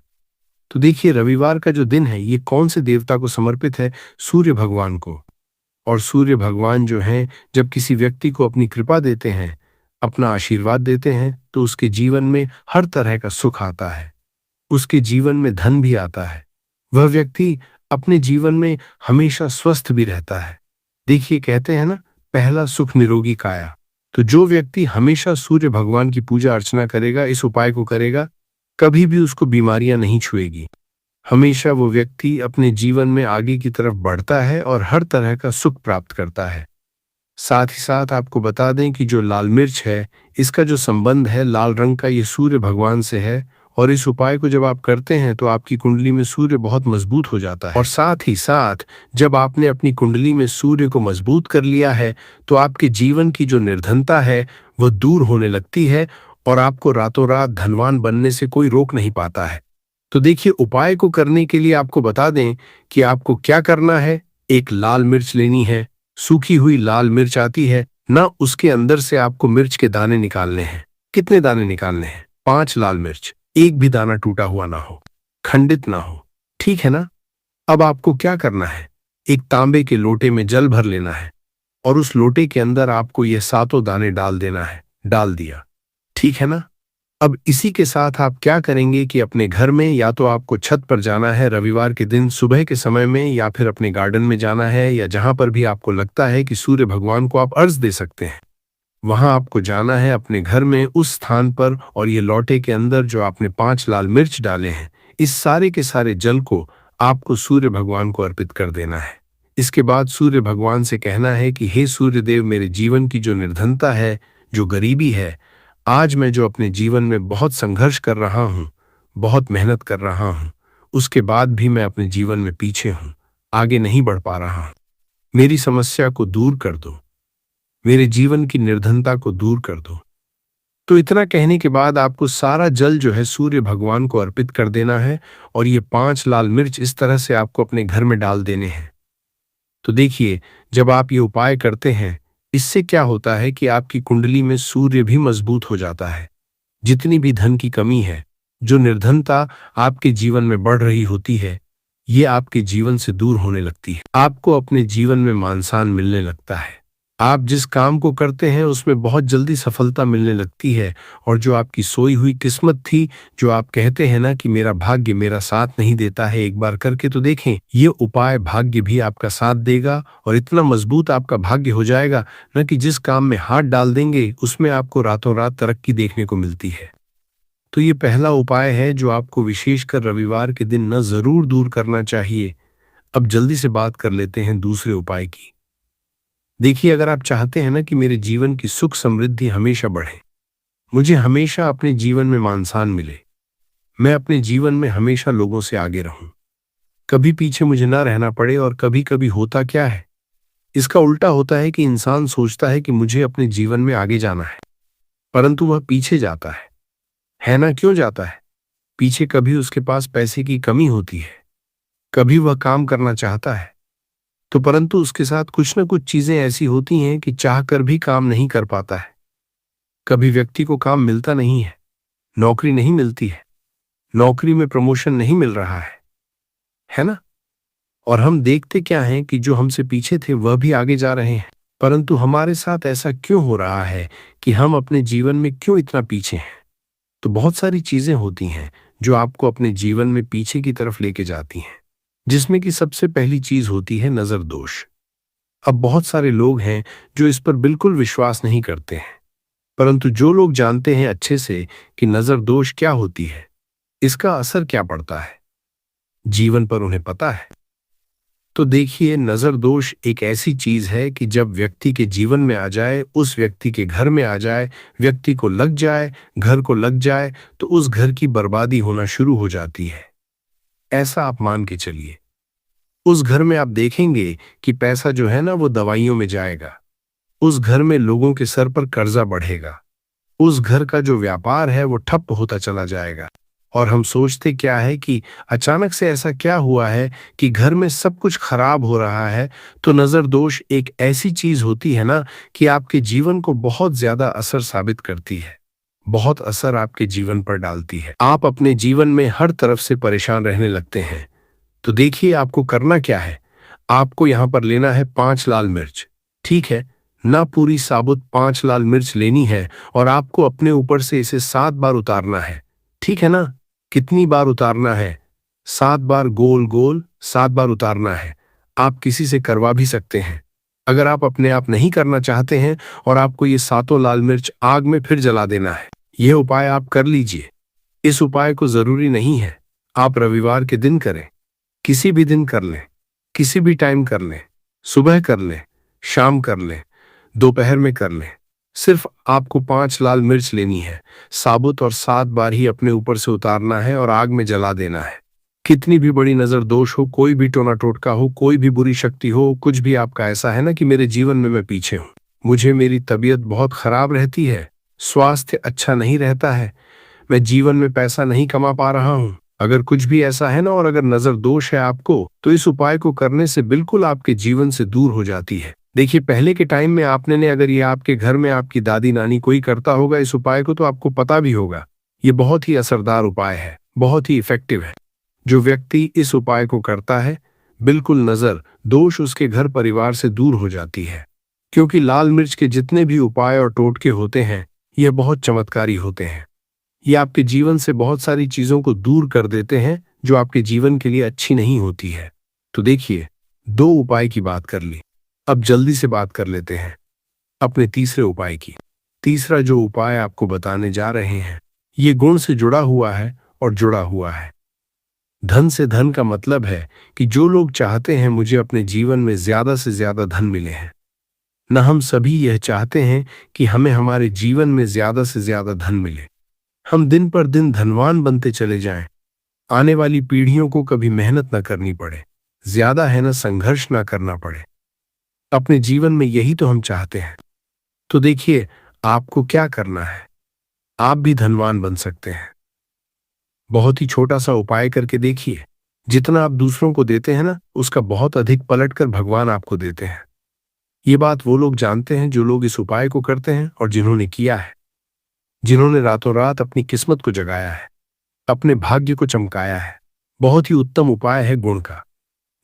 तो देखिए, रविवार का जो दिन है ये कौन से देवता को समर्पित है? सूर्य भगवान को। और सूर्य भगवान जो हैं, जब किसी व्यक्ति को अपनी कृपा देते हैं, अपना आशीर्वाद देते हैं, तो उसके जीवन में हर तरह का सुख आता है, उसके जीवन में धन भी आता है, वह व्यक्ति अपने जीवन में हमेशा स्वस्थ भी रहता है। देखिए, कहते हैं ना, पहला सुख निरोगी काया। तो जो व्यक्ति हमेशा सूर्य भगवान की पूजा अर्चना करेगा, इस उपाय को करेगा, कभी भी उसको बीमारियां नहीं छुएगी। हमेशा वो व्यक्ति अपने जीवन में आगे की तरफ बढ़ता है और हर तरह का सुख प्राप्त करता है। साथ ही साथ आपको बता दें कि जो लाल मिर्च है, इसका जो संबंध है लाल रंग का, ये सूर्य भगवान से है। और इस उपाय को जब आप करते हैं तो आपकी कुंडली में सूर्य बहुत मजबूत हो जाता है। और साथ ही साथ जब आपने अपनी कुंडली में सूर्य को मजबूत कर लिया है, तो आपके जीवन की जो निर्धनता है वह दूर होने लगती है और आपको रातों रात धनवान बनने से कोई रोक नहीं पाता है। तो देखिए, उपाय को करने के लिए आपको बता दें कि आपको क्या करना है। एक लाल मिर्च लेनी है, सूखी हुई लाल मिर्च आती है ना, उसके अंदर से आपको मिर्च के दाने निकालने हैं। कितने दाने निकालने हैं? 5 लाल मिर्च, एक भी दाना टूटा हुआ ना हो, खंडित ना हो, ठीक है ना। अब आपको क्या करना है? एक तांबे के लोटे में जल भर लेना है और उस लोटे के अंदर आपको ये 7 दाने डाल देना है। डाल दिया, ठीक है ना। अब इसी के साथ आप क्या करेंगे कि अपने घर में या तो आपको छत पर जाना है रविवार के दिन सुबह के समय में, या फिर अपने गार्डन में जाना है, या जहां पर भी आपको लगता है कि सूर्य भगवान को आप अर्ज दे सकते हैं, वहां आपको जाना है अपने घर में उस स्थान पर। और ये लोटे के अंदर जो आपने 5 लाल मिर्च डाले हैं, इस सारे के सारे जल को आपको सूर्य भगवान को अर्पित कर देना है। इसके बाद सूर्य भगवान से कहना है कि हे सूर्य देव, मेरे जीवन की जो निर्धनता है, जो गरीबी है, आज मैं जो अपने जीवन में बहुत संघर्ष कर रहा हूँ, बहुत मेहनत कर रहा हूँ, उसके बाद भी मैं अपने जीवन में पीछे हूँ, आगे नहीं बढ़ पा रहा हूँ, मेरी समस्या को दूर कर दो, मेरे जीवन की निर्धनता को दूर कर दो। तो इतना कहने के बाद आपको सारा जल जो है सूर्य भगवान को अर्पित कर देना है और ये 5 लाल मिर्च इस तरह से आपको अपने घर में डाल देने हैं। तो देखिए, जब आप ये उपाय करते हैं, इससे क्या होता है कि आपकी कुंडली में सूर्य भी मजबूत हो जाता है। जितनी भी धन की कमी है, जो निर्धनता आपके जीवन में बढ़ रही होती है, ये आपके जीवन से दूर होने लगती है। आपको अपने जीवन में मान सम्मान मिलने लगता है। आप जिस काम को करते हैं उसमें बहुत जल्दी सफलता मिलने लगती है। और जो आपकी सोई हुई किस्मत थी, जो आप कहते हैं ना कि मेरा भाग्य मेरा साथ नहीं देता है, एक बार करके तो देखें, ये उपाय भाग्य भी आपका साथ देगा और इतना मजबूत आपका भाग्य हो जाएगा न कि जिस काम में हाथ डाल देंगे उसमें आपको रातों रात तरक्की देखने को मिलती है। तो ये पहला उपाय है जो आपको विशेषकर रविवार के दिन न जरूर दूर करना चाहिए। अब जल्दी से बात कर लेते हैं दूसरे उपाय की। देखिए, अगर आप चाहते हैं ना कि मेरे जीवन की सुख समृद्धि हमेशा बढ़े, मुझे हमेशा अपने जीवन में मान सम्मान मिले, मैं अपने जीवन में हमेशा लोगों से आगे रहूं, कभी पीछे मुझे ना रहना पड़े। और कभी कभी होता क्या है, इसका उल्टा होता है कि इंसान सोचता है कि मुझे अपने जीवन में आगे जाना है, परंतु वह पीछे जाता है ना। क्यों जाता है पीछे? कभी उसके पास पैसे की कमी होती है, कभी वह काम करना चाहता है, तो परंतु उसके साथ कुछ न कुछ चीजें ऐसी होती हैं कि चाहकर भी काम नहीं कर पाता है। कभी व्यक्ति को काम मिलता नहीं है, नौकरी नहीं मिलती है, नौकरी में प्रमोशन नहीं मिल रहा है ना। और हम देखते क्या हैं कि जो हमसे पीछे थे वह भी आगे जा रहे हैं। परंतु हमारे साथ ऐसा क्यों हो रहा है कि हम अपने जीवन में क्यों इतना पीछे हैं? तो बहुत सारी चीजें होती हैं जो आपको अपने जीवन में पीछे की तरफ लेके जाती हैं, जिसमें कि सबसे पहली चीज होती है नजर दोष। अब बहुत सारे लोग हैं जो इस पर बिल्कुल विश्वास नहीं करते हैं, परंतु जो लोग जानते हैं अच्छे से कि नजर दोष क्या होती है, इसका असर क्या पड़ता है जीवन पर, उन्हें पता है। तो देखिए, नजर दोष एक ऐसी चीज है कि जब व्यक्ति के जीवन में आ जाए, उस व्यक्ति के घर में आ जाए, व्यक्ति को लग जाए, घर को लग जाए, तो उस घर की बर्बादी होना शुरू हो जाती है। ऐसा आप मान के चलिए। उस घर में आप देखेंगे कि पैसा जो है ना वो दवाइयों में जाएगा। उस घर में लोगों के सर पर कर्जा बढ़ेगा। उस घर का जो व्यापार है वो ठप होता चला जाएगा। और हम सोचते क्या है कि अचानक से ऐसा क्या हुआ है कि घर में सब कुछ खराब हो रहा है। तो नजर दोष एक ऐसी चीज होती है ना कि आपके जीवन को बहुत ज्यादा असर साबित करती है, बहुत असर आपके जीवन पर डालती है। आप अपने जीवन में हर तरफ से परेशान रहने लगते हैं। तो देखिए आपको करना क्या है। आपको यहां पर लेना है 5 लाल मिर्च। ठीक है, ना पूरी साबुत 5 लाल मिर्च लेनी है और आपको अपने ऊपर से इसे 7 बार उतारना है। ठीक है ना? कितनी बार उतारना है? 7 बार गोल गोल 7 बार उतारना है। आप किसी से करवा भी सकते हैं। अगर आप अपने आप नहीं करना चाहते हैं और आपको ये 7 लाल मिर्च आग में फिर जला देना है, यह उपाय आप कर लीजिए। इस उपाय को जरूरी नहीं है आप रविवार के दिन करें, किसी भी दिन कर लें, किसी भी टाइम कर लें, सुबह कर लें, शाम कर लें, दोपहर में कर लें। सिर्फ आपको 5 लाल मिर्च लेनी है, साबुत, और 7 बार ही अपने ऊपर से उतारना है और आग में जला देना है। कितनी भी बड़ी नजर दोष हो, कोई भी टोना टोटका हो, कोई भी बुरी शक्ति हो, कुछ भी आपका ऐसा है ना कि मेरे जीवन में मैं पीछे हूं, मुझे मेरी तबीयत बहुत खराब रहती है, स्वास्थ्य अच्छा नहीं रहता है, मैं जीवन में पैसा नहीं कमा पा रहा हूं, अगर कुछ भी ऐसा है ना और अगर नजर दोष है आपको, तो इस उपाय को करने से बिल्कुल आपके जीवन से दूर हो जाती है। देखिए पहले के टाइम में आपने ने अगर ये आपके घर में आपकी दादी नानी कोई करता होगा इस उपाय को, तो आपको पता भी होगा ये बहुत ही असरदार उपाय है, बहुत ही इफेक्टिव है। जो व्यक्ति इस उपाय को करता है, बिल्कुल नजर दोष उसके घर परिवार से दूर हो जाती है। क्योंकि लाल मिर्च के जितने भी उपाय और टोटके होते हैं ये बहुत चमत्कारी होते हैं। ये आपके जीवन से बहुत सारी चीजों को दूर कर देते हैं जो आपके जीवन के लिए अच्छी नहीं होती है। तो देखिए 2 उपाय की बात कर ली, अब जल्दी से बात कर लेते हैं अपने तीसरे उपाय की। तीसरा जो उपाय आपको बताने जा रहे हैं ये गुण से जुड़ा हुआ है और जुड़ा हुआ है। धन से धन का मतलब है कि जो लोग चाहते हैं मुझे अपने जीवन में ज्यादा से ज्यादा धन मिले हैं, न हम सभी यह चाहते हैं कि हमें हमारे जीवन में ज्यादा से ज्यादा धन मिले, हम दिन पर दिन धनवान बनते चले जाएं, आने वाली पीढ़ियों को कभी मेहनत न करनी पड़े, ज्यादा है न संघर्ष न करना पड़े। अपने जीवन में यही तो हम चाहते हैं। तो देखिए आपको क्या करना है, आप भी धनवान बन सकते हैं। बहुत ही छोटा सा उपाय करके देखिए, जितना आप दूसरों को देते हैं ना उसका बहुत अधिक पलटकर भगवान आपको देते हैं। ये बात वो लोग जानते हैं जो लोग इस उपाय को करते हैं और जिन्होंने किया है, जिन्होंने रातों रात अपनी किस्मत को जगाया है, अपने भाग्य को चमकाया है। बहुत ही उत्तम उपाय है गुण का।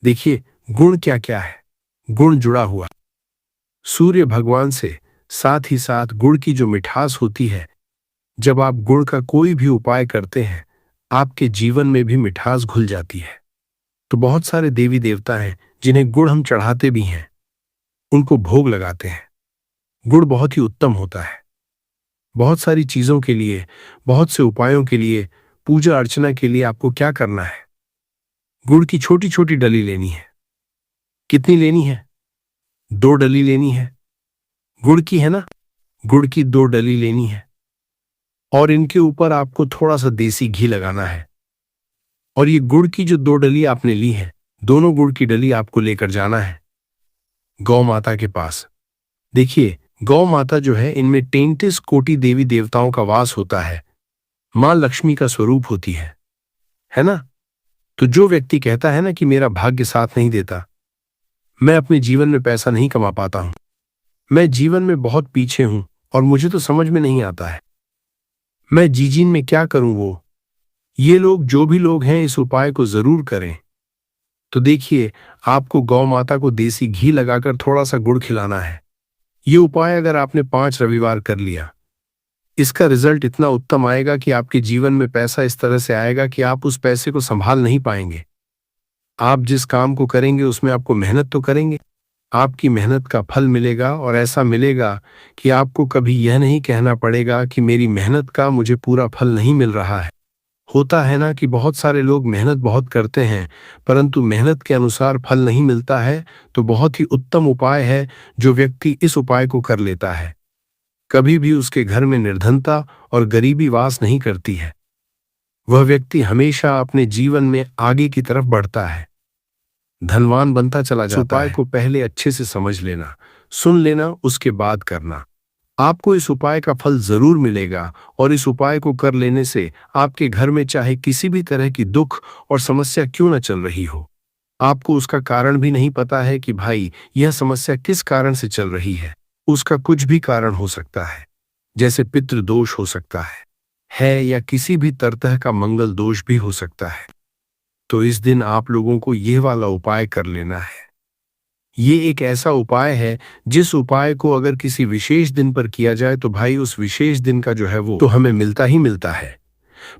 देखिए गुण क्या क्या है। गुण जुड़ा हुआ सूर्य भगवान से, साथ ही साथ गुड़ की जो मिठास होती है, जब आप गुड़ का कोई भी उपाय करते हैं आपके जीवन में भी मिठास घुल जाती है। तो बहुत सारे देवी देवता हैं जिन्हें गुड़ हम चढ़ाते भी हैं, उनको भोग लगाते हैं। गुड़ बहुत ही उत्तम होता है बहुत सारी चीजों के लिए, बहुत से उपायों के लिए, पूजा अर्चना के लिए। आपको क्या करना है, गुड़ की छोटी छोटी डली लेनी है। कितनी लेनी है? 2 डली लेनी है। गुड़ की है ना, गुड़ की 2 डली लेनी है और इनके ऊपर आपको थोड़ा सा देसी घी लगाना है। और ये गुड़ की जो 2 डली आपने ली है, दोनों गुड़ की डली आपको लेकर जाना है गौ माता के पास। देखिए गौ माता जो है इनमें 33 कोटि देवी देवताओं का वास होता है, मां लक्ष्मी का स्वरूप होती है ना। तो जो व्यक्ति कहता है ना कि मेरा भाग्य साथ नहीं देता, मैं अपने जीवन में पैसा नहीं कमा पाता हूं, मैं जीवन में बहुत पीछे हूं और मुझे तो समझ में नहीं आता है, मैं जीजीन में क्या करूं, वो ये लोग जो भी लोग हैं इस उपाय को जरूर करें। तो देखिए आपको गौ माता को देसी घी लगाकर थोड़ा सा गुड़ खिलाना है। ये उपाय अगर आपने 5 रविवार कर लिया, इसका रिजल्ट इतना उत्तम आएगा कि आपके जीवन में पैसा इस तरह से आएगा कि आप उस पैसे को संभाल नहीं पाएंगे। आप जिस काम को करेंगे उसमें आपको मेहनत तो करेंगे, आपकी मेहनत का फल मिलेगा और ऐसा मिलेगा कि आपको कभी यह नहीं कहना पड़ेगा कि मेरी मेहनत का मुझे पूरा फल नहीं मिल रहा है। होता है ना कि बहुत सारे लोग मेहनत बहुत करते हैं परंतु मेहनत के अनुसार फल नहीं मिलता है। तो बहुत ही उत्तम उपाय है, जो व्यक्ति इस उपाय को कर लेता है कभी भी उसके घर में निर्धनता और गरीबी वास नहीं करती है। वह व्यक्ति हमेशा अपने जीवन में आगे की तरफ बढ़ता है, धनवान बनता चला जाता है। उपाय को पहले अच्छे से समझ लेना, सुन लेना, उसके बाद करना। आपको इस उपाय का फल जरूर मिलेगा और इस उपाय को कर लेने से आपके घर में चाहे किसी भी तरह की दुख और समस्या क्यों न चल रही हो, आपको उसका कारण भी नहीं पता है कि भाई यह समस्या किस कारण से चल रही है। उसका कुछ भी कारण हो सकता है, जैसे पितृ दोष हो सकता है या किसी भी तरह का मंगल दोष भी हो सकता है। तो इस दिन आप लोगों को यह वाला उपाय कर लेना है। ये एक ऐसा उपाय है जिस उपाय को अगर किसी विशेष दिन पर किया जाए तो भाई उस विशेष दिन का जो है वो तो हमें मिलता ही मिलता है।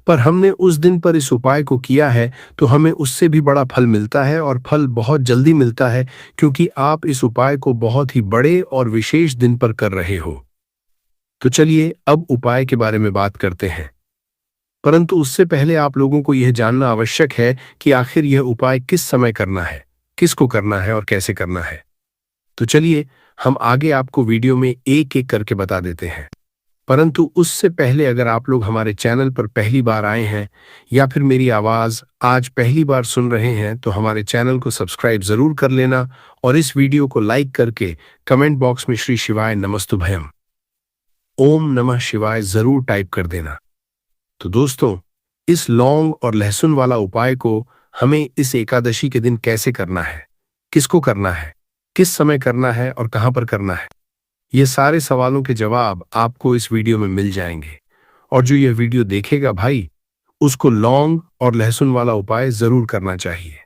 पर हमने उस दिन पर इस उपाय को किया है तो हमें उससे भी बड़ा फल मिलता है और फल बहुत जल्दी मिलता है, क्योंकि आप इस उपाय को बहुत ही बड़े और विशेष दिन पर कर रहे हो। तो चलिए अब उपाय के बारे में बात करते हैं, परंतु उससे पहले आप लोगों को यह जानना आवश्यक है कि आखिर यह उपाय किस समय करना है, किसको करना है और कैसे करना है। तो चलिए हम आगे आपको वीडियो में एक एक करके बता देते हैं। परंतु उससे पहले अगर आप लोग हमारे चैनल पर पहली बार आए हैं या फिर मेरी आवाज आज पहली बार सुन रहे हैं तो हमारे चैनल को सब्सक्राइब जरूर कर लेना और इस वीडियो को लाइक करके कमेंट बॉक्स में श्री शिवाय नमस्तुभयम, ओम नमः शिवाय जरूर टाइप कर देना। तो दोस्तों, इस लौंग और लहसुन वाला उपाय को हमें इस एकादशी के दिन कैसे करना है, किसको करना है, किस समय करना है और कहां पर करना है, ये सारे सवालों के जवाब आपको इस वीडियो में मिल जाएंगे। और जो यह वीडियो देखेगा भाई, उसको लौंग और लहसुन वाला उपाय जरूर करना चाहिए,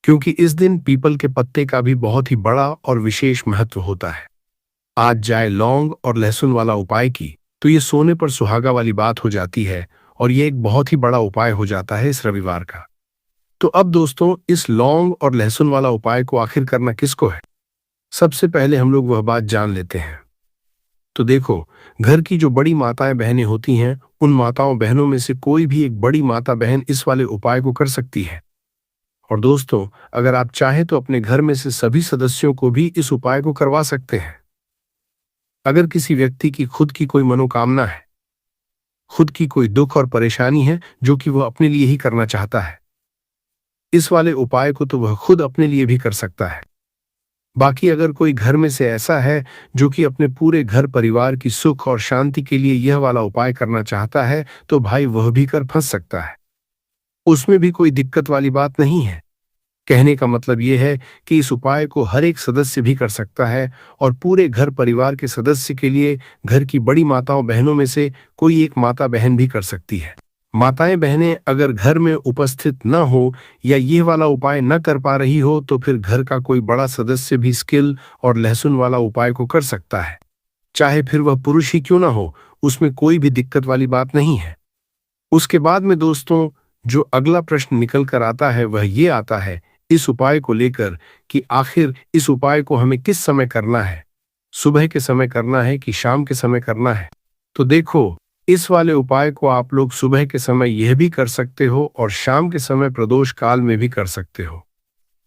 क्योंकि इस दिन पीपल के पत्ते का भी बहुत ही बड़ा और विशेष महत्व होता है। आज जाए लौंग और लहसुन वाला उपाय की तो ये सोने पर सुहागा वाली बात हो जाती है और ये एक बहुत ही बड़ा उपाय हो जाता है इस रविवार का। तो अब दोस्तों, इस लौंग और लहसुन वाला उपाय को आखिर करना किसको है, सबसे पहले हम लोग वह बात जान लेते हैं। तो देखो, घर की जो बड़ी माताएं बहनें होती हैं, उन माताओं बहनों में से कोई भी एक बड़ी माता बहन इस वाले उपाय को कर सकती है। और दोस्तों, अगर आप चाहें तो अपने घर में से सभी सदस्यों को भी इस उपाय को करवा सकते हैं। अगर किसी व्यक्ति की खुद की कोई मनोकामना है, खुद की कोई दुख और परेशानी है जो कि वह अपने लिए ही करना चाहता है, इस वाले उपाय को तो वह खुद अपने लिए भी कर सकता है। बाकी अगर कोई घर में से ऐसा है जो कि अपने पूरे घर परिवार की सुख और शांति के लिए यह वाला उपाय करना चाहता है तो भाई वह भी कर फंस सकता है, उसमें भी कोई दिक्कत वाली बात नहीं है। कहने का मतलब यह है कि इस उपाय को हर एक सदस्य भी कर सकता है और पूरे घर परिवार के सदस्य के लिए घर की बड़ी माताओं बहनों में से कोई एक माता बहन भी कर सकती है। माताएं बहनें अगर घर में उपस्थित न हो या ये वाला उपाय न कर पा रही हो तो फिर घर का कोई बड़ा सदस्य भी स्किल और लहसुन वाला उपाय को कर सकता है, चाहे फिर वह पुरुष ही क्यों ना हो, उसमें कोई भी दिक्कत वाली बात नहीं है। उसके बाद में दोस्तों, जो अगला प्रश्न निकल कर आता है वह ये आता है इस उपाय को लेकर कि आखिर इस उपाय को हमें किस समय करना है, सुबह के समय करना है कि शाम के समय करना है। तो देखो, इस वाले उपाय को आप लोग सुबह के समय यह भी कर सकते हो और शाम के समय प्रदोष काल में भी कर सकते हो।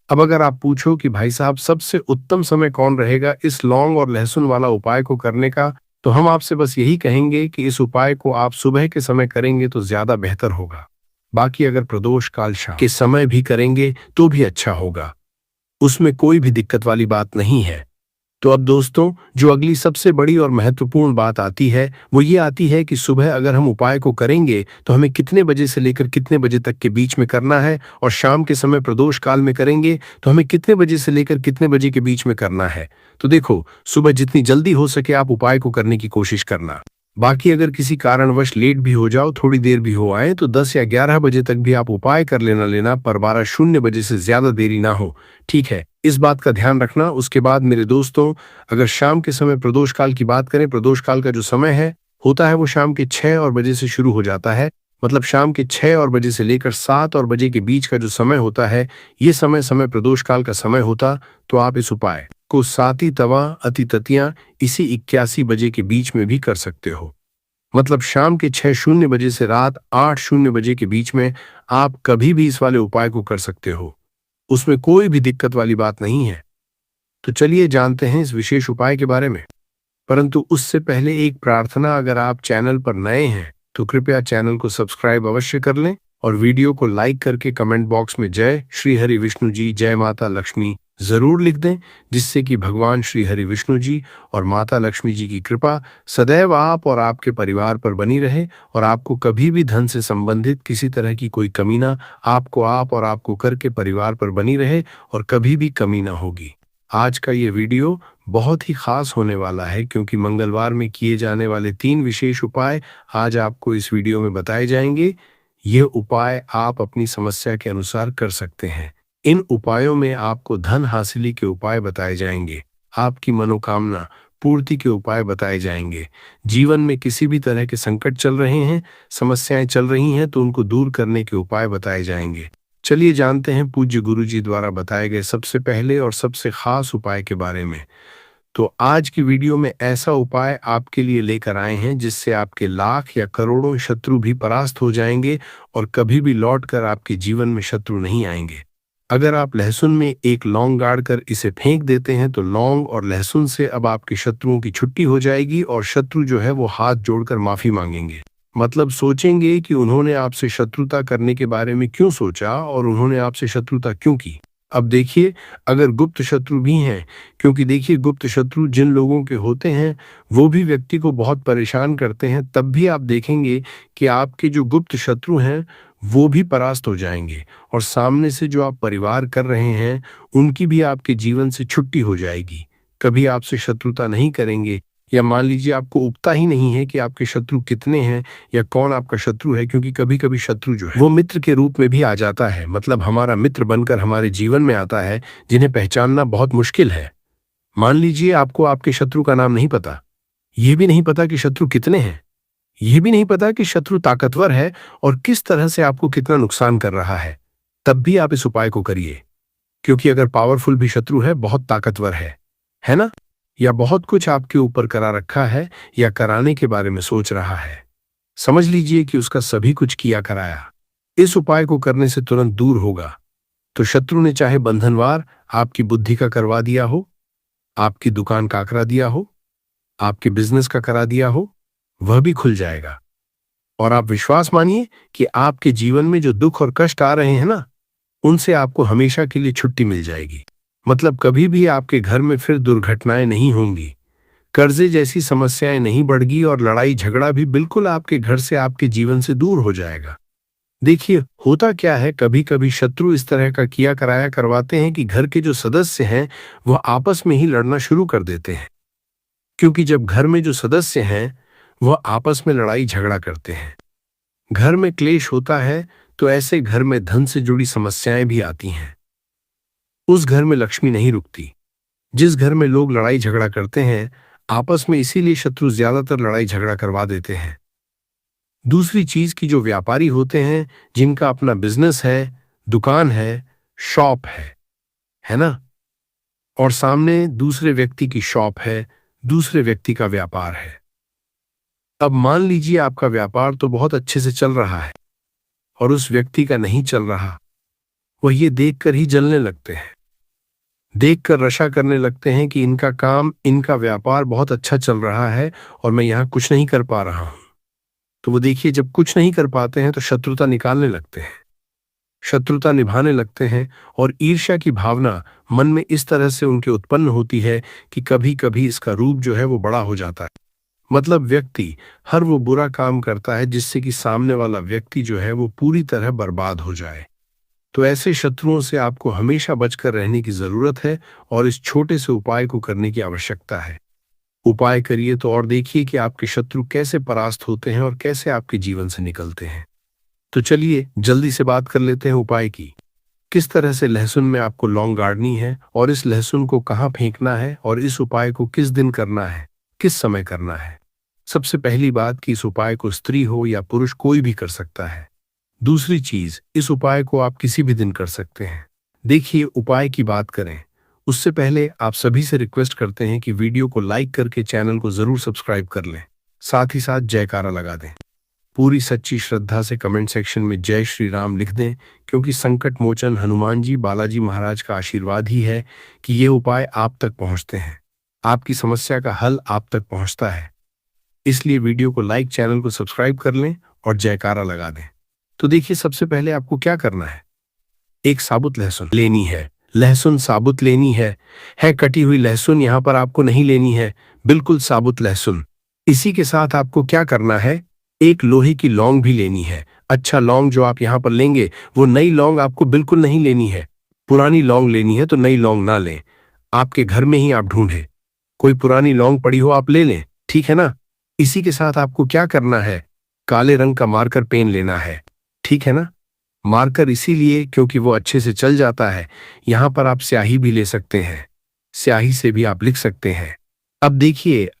अब अगर आप पूछो कि भाई साहब सबसे उत्तम समय कौन रहेगा इस लौंग और लहसुन वाला उपाय को करने का, तो हम आपसे बस यही कहेंगे कि इस उपाय को आप सुबह के समय करेंगे तो ज्यादा बेहतर होगा। बाकी अगर प्रदोष काल शाम के समय भी करेंगे तो भी अच्छा होगा, उसमें कोई भी दिक्कत वाली बात नहीं है। तो अब दोस्तों, जो अगली सबसे बड़ी और महत्वपूर्ण बात आती है वो ये आती है कि सुबह अगर हम उपाय को करेंगे तो हमें कितने बजे से लेकर कितने बजे तक के बीच में करना है, और शाम के समय प्रदोष काल में करेंगे तो हमें कितने बजे से लेकर कितने बजे के बीच में करना है। तो देखो, सुबह जितनी जल्दी हो सके आप उपाय को करने की कोशिश करना। बाकी अगर किसी कारणवश लेट भी हो जाओ, थोड़ी देर भी हो आए, तो 10 या 11 बजे तक भी आप उपाय कर लेना, पर 12:00 बजे से ज्यादा देरी ना हो, ठीक है, इस बात का ध्यान रखना। उसके बाद मेरे दोस्तों, अगर शाम के समय प्रदोष काल की बात करें, प्रदोष काल का जो समय है होता है वो शाम के 6 बजे से शुरू हो जाता है। मतलब शाम के 6 बजे से लेकर 7 बजे के बीच का जो समय होता है, ये समय प्रदोष काल का समय होता। तो आप इस उपाय को साती तवा अति ततियां इसी 81 बजे के बीच में भी कर सकते हो। मतलब शाम के 6:00 बजे से रात 8:00 बजे के बीच में आप कभी भी इस वाले उपाय को कर सकते हो, उसमें कोई भी दिक्कत वाली बात नहीं है। तो चलिए जानते हैं इस विशेष उपाय के बारे में। परंतु उससे पहले एक प्रार्थना, अगर आप चैनल पर नए हैं तो कृपया चैनल को सब्सक्राइब अवश्य कर लें और वीडियो को लाइक करके कमेंट बॉक्स में जय श्री हरि विष्णु जी, जय माता लक्ष्मी जरूर लिख दें, जिससे कि भगवान श्री हरि विष्णु जी और माता लक्ष्मी जी की कृपा सदैव आप और आपके परिवार पर बनी रहे और आपको कभी भी धन से संबंधित किसी तरह की कोई कमी ना आपको आप और आपको करके परिवार पर बनी रहे और कभी भी कमी ना होगी। आज का ये वीडियो बहुत ही खास होने वाला है क्योंकि मंगलवार में किए जाने वाले 3 विशेष उपाय आज आपको इस वीडियो में बताए जाएंगे। ये उपाय आप अपनी समस्या के अनुसार कर सकते हैं। इन उपायों में आपको धन हासिली के उपाय बताए जाएंगे, आपकी मनोकामना पूर्ति के उपाय बताए जाएंगे। जीवन में किसी भी तरह के संकट चल रहे हैं, समस्याएं चल रही हैं तो उनको दूर करने के उपाय बताए जाएंगे। चलिए जानते हैं पूज्य गुरु जी द्वारा बताए गए सबसे पहले और सबसे खास उपाय के बारे में। तो आज की वीडियो में ऐसा उपाय आपके लिए लेकर आए हैं जिससे आपके लाख या करोड़ों शत्रु भी परास्त हो जाएंगे और कभी भी लौटकर आपके जीवन में शत्रु नहीं आएंगे। अगर आप लहसुन में एक लौंग गाड़कर इसे फेंक देते हैं तो लौंग और लहसुन से अब आपके शत्रुओं की छुट्टी हो जाएगी और शत्रु जो है वो हाथ जोड़कर माफी मांगेंगे। मतलब सोचेंगे कि उन्होंने आपसे शत्रुता करने के बारे में क्यों सोचा और उन्होंने आपसे शत्रुता क्यों की। अब देखिए, अगर गुप्त शत्रु भी हैं, क्योंकि देखिए गुप्त शत्रु जिन लोगों के होते हैं वो भी व्यक्ति को बहुत परेशान करते हैं, तब भी आप देखेंगे कि आपके जो गुप्त शत्रु हैं वो भी परास्त हो जाएंगे और सामने से जो आप परिवार कर रहे हैं उनकी भी आपके जीवन से छुट्टी हो जाएगी। कभी आपसे शत्रुता नहीं करेंगे, या मान लीजिए आपको उपता ही नहीं है कि आपके शत्रु कितने हैं या कौन आपका शत्रु है, क्योंकि कभी कभी शत्रु जो है वो मित्र के रूप में भी आ जाता है, मतलब हमारा मित्र बनकर हमारे जीवन में आता है, जिन्हें पहचानना बहुत मुश्किल है। मान लीजिए आपको आपके शत्रु का नाम नहीं पता, ये भी नहीं पता कि शत्रु कितने हैं, ये भी नहीं पता कि शत्रु ताकतवर है और किस तरह से आपको कितना नुकसान कर रहा है, तब भी आप इस उपाय को करिए। क्योंकि अगर पावरफुल भी शत्रु है, बहुत ताकतवर है ना, या बहुत कुछ आपके ऊपर करा रखा है या कराने के बारे में सोच रहा है, समझ लीजिए कि उसका सभी कुछ किया कराया इस उपाय को करने से तुरंत दूर होगा। तो शत्रु ने चाहे बंधनवार आपकी बुद्धि का करवा दिया हो, आपकी दुकान का करा दिया हो, आपके बिजनेस का करा दिया हो, वह भी खुल जाएगा। और आप विश्वास मानिए कि आपके जीवन में जो दुख और कष्ट आ रहे हैं ना, उनसे आपको हमेशा के लिए छुट्टी मिल जाएगी। मतलब कभी भी आपके घर में फिर दुर्घटनाएं नहीं होंगी, कर्जे जैसी समस्याएं नहीं बढ़गी और लड़ाई झगड़ा भी बिल्कुल आपके घर से आपके जीवन से दूर हो जाएगा। देखिए होता क्या है, कभी कभी शत्रु इस तरह का किया कराया करवाते हैं कि घर के जो सदस्य हैं वह आपस में ही लड़ना शुरू कर देते हैं। क्योंकि जब घर में जो सदस्य हैं वह आपस में लड़ाई झगड़ा करते हैं, घर में क्लेश होता है, तो ऐसे घर में धन से जुड़ी समस्याएं भी आती हैं। उस घर में लक्ष्मी नहीं रुकती। जिस घर में लोग लड़ाई झगड़ा करते हैं आपस में, इसीलिए शत्रु ज्यादातर लड़ाई झगड़ा करवा देते हैं। दूसरी चीज की जो व्यापारी होते हैं, जिनका अपना बिजनेस है, दुकान है, शॉप है ना, और सामने दूसरे व्यक्ति की शॉप है, दूसरे व्यक्ति का व्यापार है। अब मान लीजिए आपका व्यापार तो बहुत अच्छे से चल रहा है और उस व्यक्ति का नहीं चल रहा, वह ये देखकर ही जलने लगते हैं, देखकर रशा करने लगते हैं कि इनका काम, इनका व्यापार बहुत अच्छा चल रहा है और मैं यहाँ कुछ नहीं कर पा रहा हूं। तो वो देखिए, जब कुछ नहीं कर पाते हैं तो शत्रुता निकालने लगते हैं, शत्रुता निभाने लगते हैं और ईर्ष्या की भावना मन में इस तरह से उनके उत्पन्न होती है कि कभी कभी इसका रूप जो है वो बड़ा हो जाता है। मतलब व्यक्ति हर वो बुरा काम करता है जिससे कि सामने वाला व्यक्ति जो है वो पूरी तरह बर्बाद हो जाए। तो ऐसे शत्रुओं से आपको हमेशा बचकर रहने की जरूरत है और इस छोटे से उपाय को करने की आवश्यकता है। उपाय करिए तो और देखिए कि आपके शत्रु कैसे परास्त होते हैं और कैसे आपके जीवन से निकलते हैं। तो चलिए जल्दी से बात कर लेते हैं उपाय की। किस तरह से लहसुन में आपको लौंग गाड़नी है और इस लहसुन को कहाँ फेंकना है और इस उपाय को किस दिन करना है, किस समय करना है। सबसे पहली बात कि इस उपाय को स्त्री हो या पुरुष कोई भी कर सकता है। दूसरी चीज, इस उपाय को आप किसी भी दिन कर सकते हैं। देखिए उपाय की बात करें उससे पहले आप सभी से रिक्वेस्ट करते हैं कि वीडियो को लाइक करके चैनल को जरूर सब्सक्राइब कर लें, साथ ही साथ जयकारा लगा दें। पूरी सच्ची श्रद्धा से कमेंट सेक्शन में जय श्री राम लिख दें, क्योंकि संकट मोचन हनुमान जी बालाजी महाराज का आशीर्वाद ही है कि ये उपाय आप तक पहुंचते हैं, आपकी समस्या का हल आप तक पहुंचता है। इसलिए वीडियो को लाइक, चैनल को सब्सक्राइब कर लें और जयकारा लगा दें। तो देखिए, सबसे पहले आपको क्या करना है, एक साबुत लहसुन लेनी है। लहसुन साबुत लेनी है कटी हुई लहसुन यहाँ पर आपको नहीं लेनी है, बिल्कुल साबुत लहसुन। इसी के साथ आपको क्या करना है, एक लोहे की लौंग भी लेनी है। अच्छा, लौंग जो आप यहाँ पर लेंगे वो नई लौंग आपको बिल्कुल नहीं लेनी है। पुरानी लौंग लेनी है तो नई लौंग ना लें, आपके घर में ही आप ढूंढें, कोई पुरानी लौंग पड़ी हो आप ले लें, ठीक है ना। इसी के साथ आपको क्या करना है, काले रंग का मार्कर पेन लेना है, ठीक है ना। मार्कर इसीलिए क्योंकि वो अच्छे से चल जाता है। यहाँ पर आप स्याही भी ले सकते हैं, स्याही से भी आप लिख सकते हैं। अब देखिए,